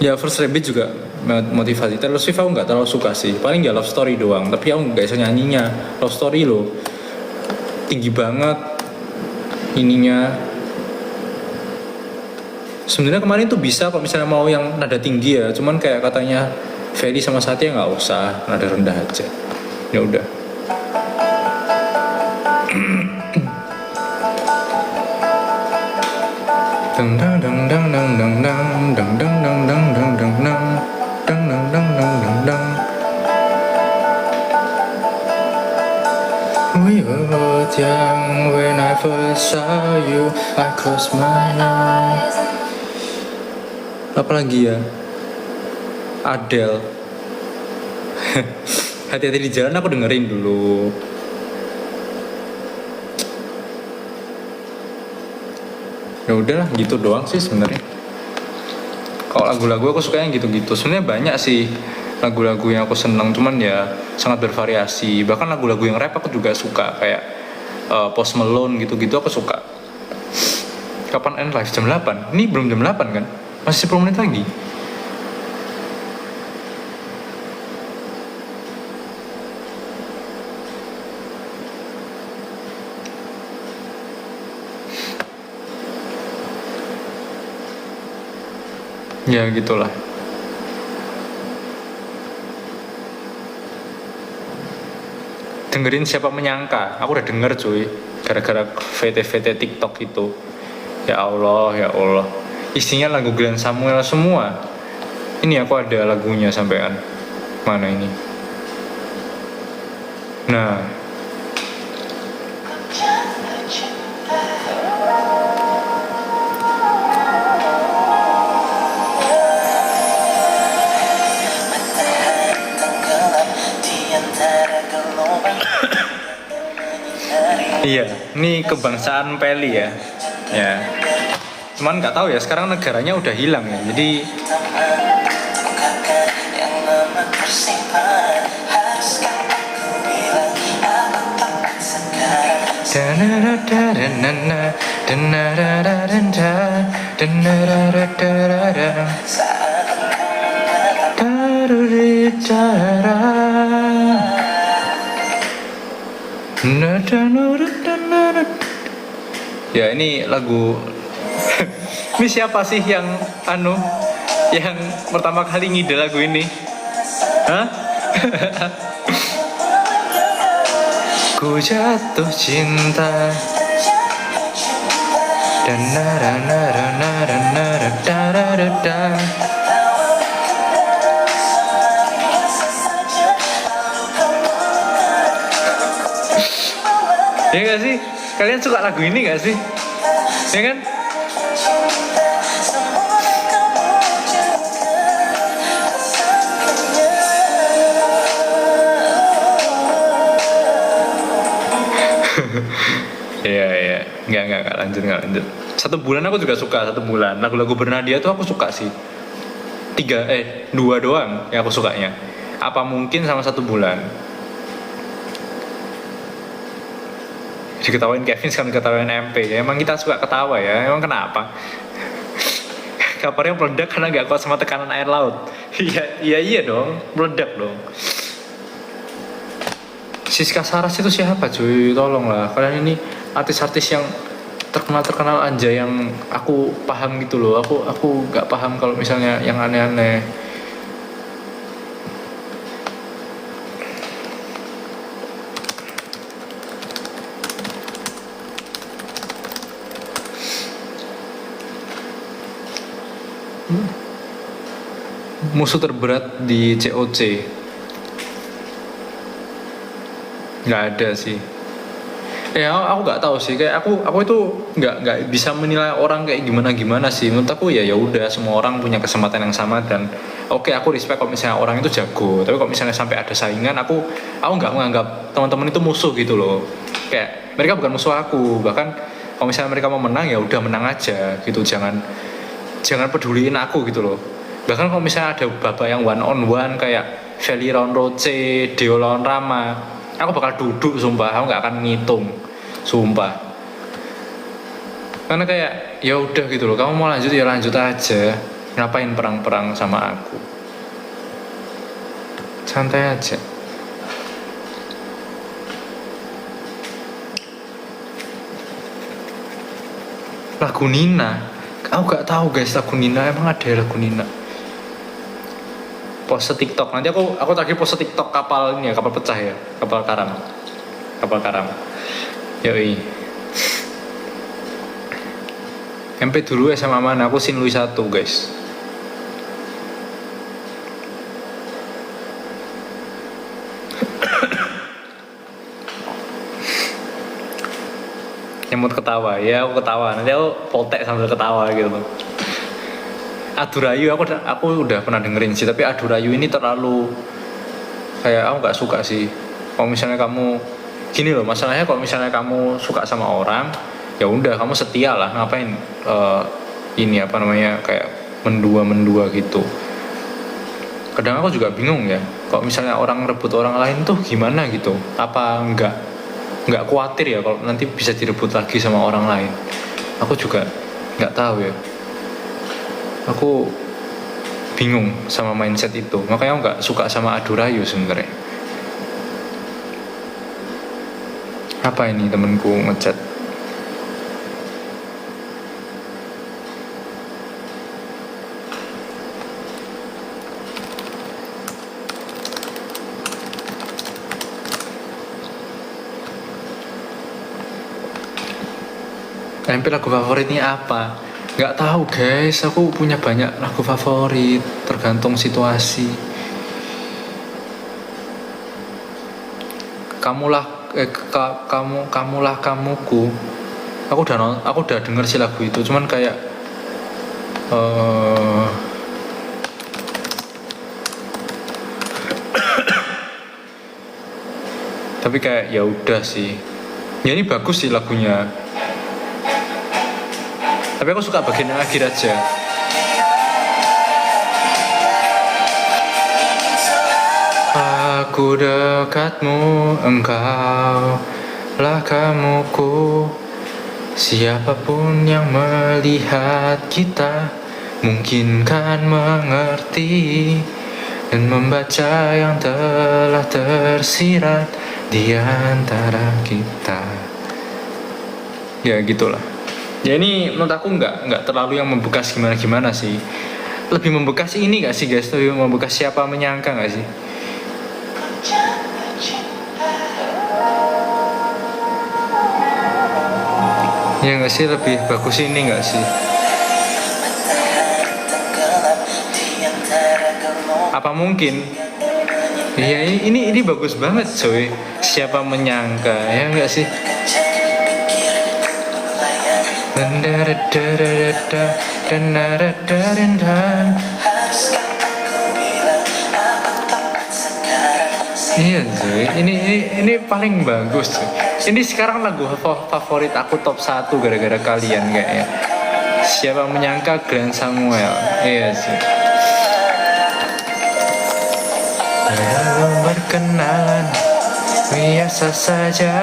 Ya, First Rabbit juga motivasi. Taylor Swift aku nggak terlalu suka sih. Paling ya Love Story doang. Tapi aku nggak bisa nyanyinya. Love Story loh, tinggi banget ininya. Sebenarnya kemarin tuh bisa kalau misalnya mau yang nada tinggi ya. Cuman kayak katanya Feli sama Satya nggak usah, nada rendah aja. Ya udah. Dang dang dang dang dang dang dang dang dang dang dang dang dang dang dang dang dang dang dang. We were both young when I first saw you. I closed my eyes. Apa lagi ya? Adele. Hati-hati di jalan aku dengerin dulu. Ya udahlah, gitu doang sih sebenarnya. Kalau lagu-lagu aku sukanya gitu-gitu. Sebenarnya banyak sih lagu-lagu yang aku seneng, cuman ya sangat bervariasi. Bahkan lagu-lagu yang rap aku juga suka, kayak Post Malone gitu-gitu aku suka. Kapan end live? Jam 8? Ini belum jam 8 kan? Masih 10 menit lagi. Ya gitulah. Dengerin Siapa Menyangka. Aku udah denger cuy, gara-gara VT-VT TikTok itu. Ya Allah, ya Allah. Isinya lagu Glenn Samuel semua. Ini aku ada lagunya sampean. Mana ini? Nah. Iya, ini kebangsaan Peli ya. Ya. Cuman nggak tahu ya, sekarang negaranya udah hilang ya. Jadi ya ini lagu. Ini siapa sih yang yang pertama kali ngide lagu ini? Hah? Ku jatuh cinta dan nara nara nara nara dara dara. Ya gak sih? Kalian suka lagu ini gak sih? Ya kan? Iya, nggak lanjut. 1 bulan aku juga suka, 1 bulan. Lagu-lagu Bernadia tuh aku suka sih. 2 doang yang aku sukanya. Apa Mungkin sama 1 bulan. Diketawain Kevin sekarang diketawain MP. Ya, emang kita suka ketawa ya. Emang kenapa? Kabarnya meledak karena gak kuat sama tekanan air laut. Iya dong, meledak dong. Siska Saras itu siapa cuy? Tolonglah, kalian ini artis-artis yang terkenal aja yang aku paham gitu loh. Aku gak paham kalau misalnya yang aneh-aneh. Musuh terberat di COC nggak ada sih. Aku nggak tahu sih, kayak aku itu nggak bisa menilai orang kayak gimana sih. Menurut aku ya udah, semua orang punya kesempatan yang sama, dan oke, aku respect kalau misalnya orang itu jago. Tapi kalau misalnya sampai ada saingan, aku nggak menganggap teman-teman itu musuh gitu loh. Kayak mereka bukan musuh aku, bahkan kalau misalnya mereka mau menang ya udah menang aja gitu, jangan peduliin aku gitu loh. Bahkan kalau misalnya ada babak yang one on one kayak Feli lawan Roche, Deo lawan Rama, aku bakal duduk sumpah, aku nggak akan ngitung sumpah. Karena kayak ya udah gitu loh, kamu mau lanjut ya lanjut aja, ngapain perang-perang sama aku, santai aja. Lagu Nina, aku gak tahu guys, lagu Nina, emang ada lagu Nina? Post TikTok, nanti aku tadi post TikTok kapal ini ya, kapal pecah ya, kapal karam. Yoi. MP dulu ya sama mana? Aku Sin Lui 1 guys. Nyemut ketawa, ya aku ketawa. Nanti aku potek sambil ketawa gitu. Adurayu aku udah pernah dengerin sih, tapi Adurayu ini terlalu kayak aku nggak suka sih. Kalau misalnya kamu gini loh, masalahnya kalau misalnya kamu suka sama orang, ya udah kamu setia lah, ngapain ini apa namanya kayak mendua gitu. Kadang aku juga bingung ya, kalau misalnya orang rebut orang lain tuh gimana gitu, apa nggak khawatir ya kalau nanti bisa direbut lagi sama orang lain. Aku juga nggak tahu ya, aku bingung sama mindset itu, makanya aku nggak suka sama Adurayu sebenarnya. Apa ini temenku ngechat? MP lagu favoritnya apa? Nggak tahu guys, aku punya banyak lagu favorit, tergantung situasi. Kamulah kamuku. Aku udah denger sih lagu itu, cuman kayak tapi kayak ya udah sih. Ya ini bagus sih lagunya. Tapi aku suka bagian yang akhir aja. Aku dekatmu, engkau lah kamuku. Siapapun yang melihat kita mungkin kan mengerti dan membaca yang telah tersirat di antara kita. Ya gitulah. Ya ini menurut aku nggak terlalu yang membekas gimana sih. Lebih membekas ini nggak sih guys? Lebih membekas Siapa Menyangka nggak sih? Ya nggak sih, lebih bagus ini nggak sih? Apa mungkin? Iya ini bagus banget coy. Siapa menyangka, ya nggak sih? Iya cuy, ini paling bagus cuy. Ini sekarang lagu favorit aku top 1 gara-gara kalian kayaknya. Siapa Menyangka Glenn Samuel. Iya sih. Belum berkenalan, biasa saja.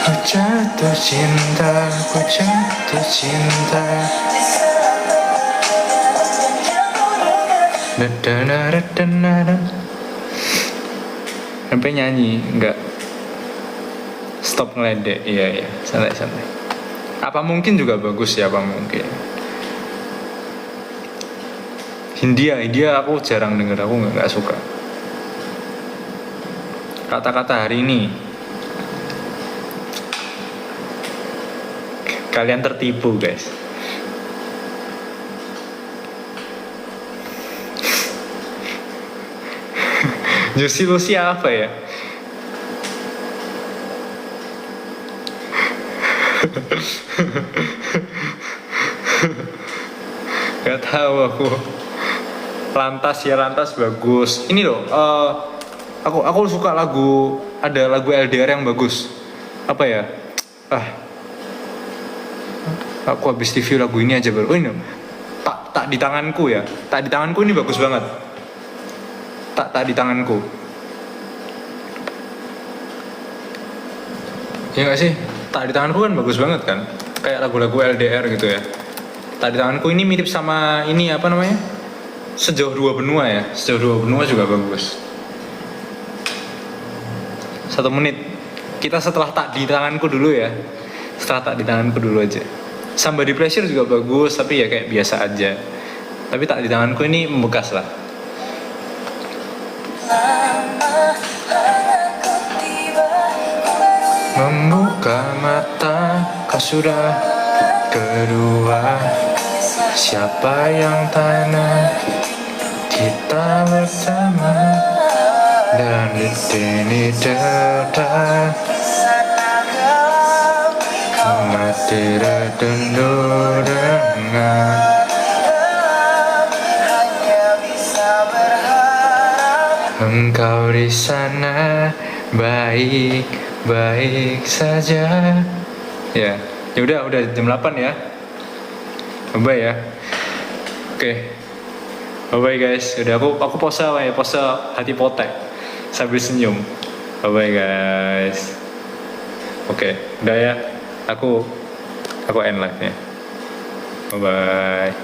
Ku jatuh cinta. Sampai nyanyi, enggak. Stop ngeledek, iya, santai. Apa mungkin juga bagus ya, apa mungkin. Hindia aku jarang denger, aku nggak suka. Kata-kata hari ini. Kalian tertipu guys. Juicy Lucy apa ya? Gak tahu aku. Lantas ya, Lantas bagus. Ini loh, aku suka ada lagu LDR yang bagus. Apa ya? Aku habis review lagu ini aja baru. Oh ini, tak di tanganku ya. Tak di tanganku ini bagus banget. Tak di tanganku. Ya nggak sih? Tak di tanganku kan bagus banget kan. Kayak lagu-lagu LDR gitu ya. Tak di tanganku ini mirip sama ini apa namanya? Sejauh dua benua ya. Sejauh dua benua juga bagus. 1 menit. Kita setelah tak di tanganku dulu ya. Setelah tak di tanganku dulu aja. Somebody Pleasure juga bagus, tapi ya kayak biasa aja. Tapi tak di tanganku ini membekas lah. Membuka mata, kau sudah kedua. Siapa yang tanah kita bersama, dan di sini dekat mati redundo dengan engkau di sana baik saja. Ya udah jam 8 ya. Bye ya. Oke. Bye guys. Udah aku pose apa ya? Pose hati potek sambil senyum. Bye guys. Oke, udah ya. Aku end live-nya. Bye.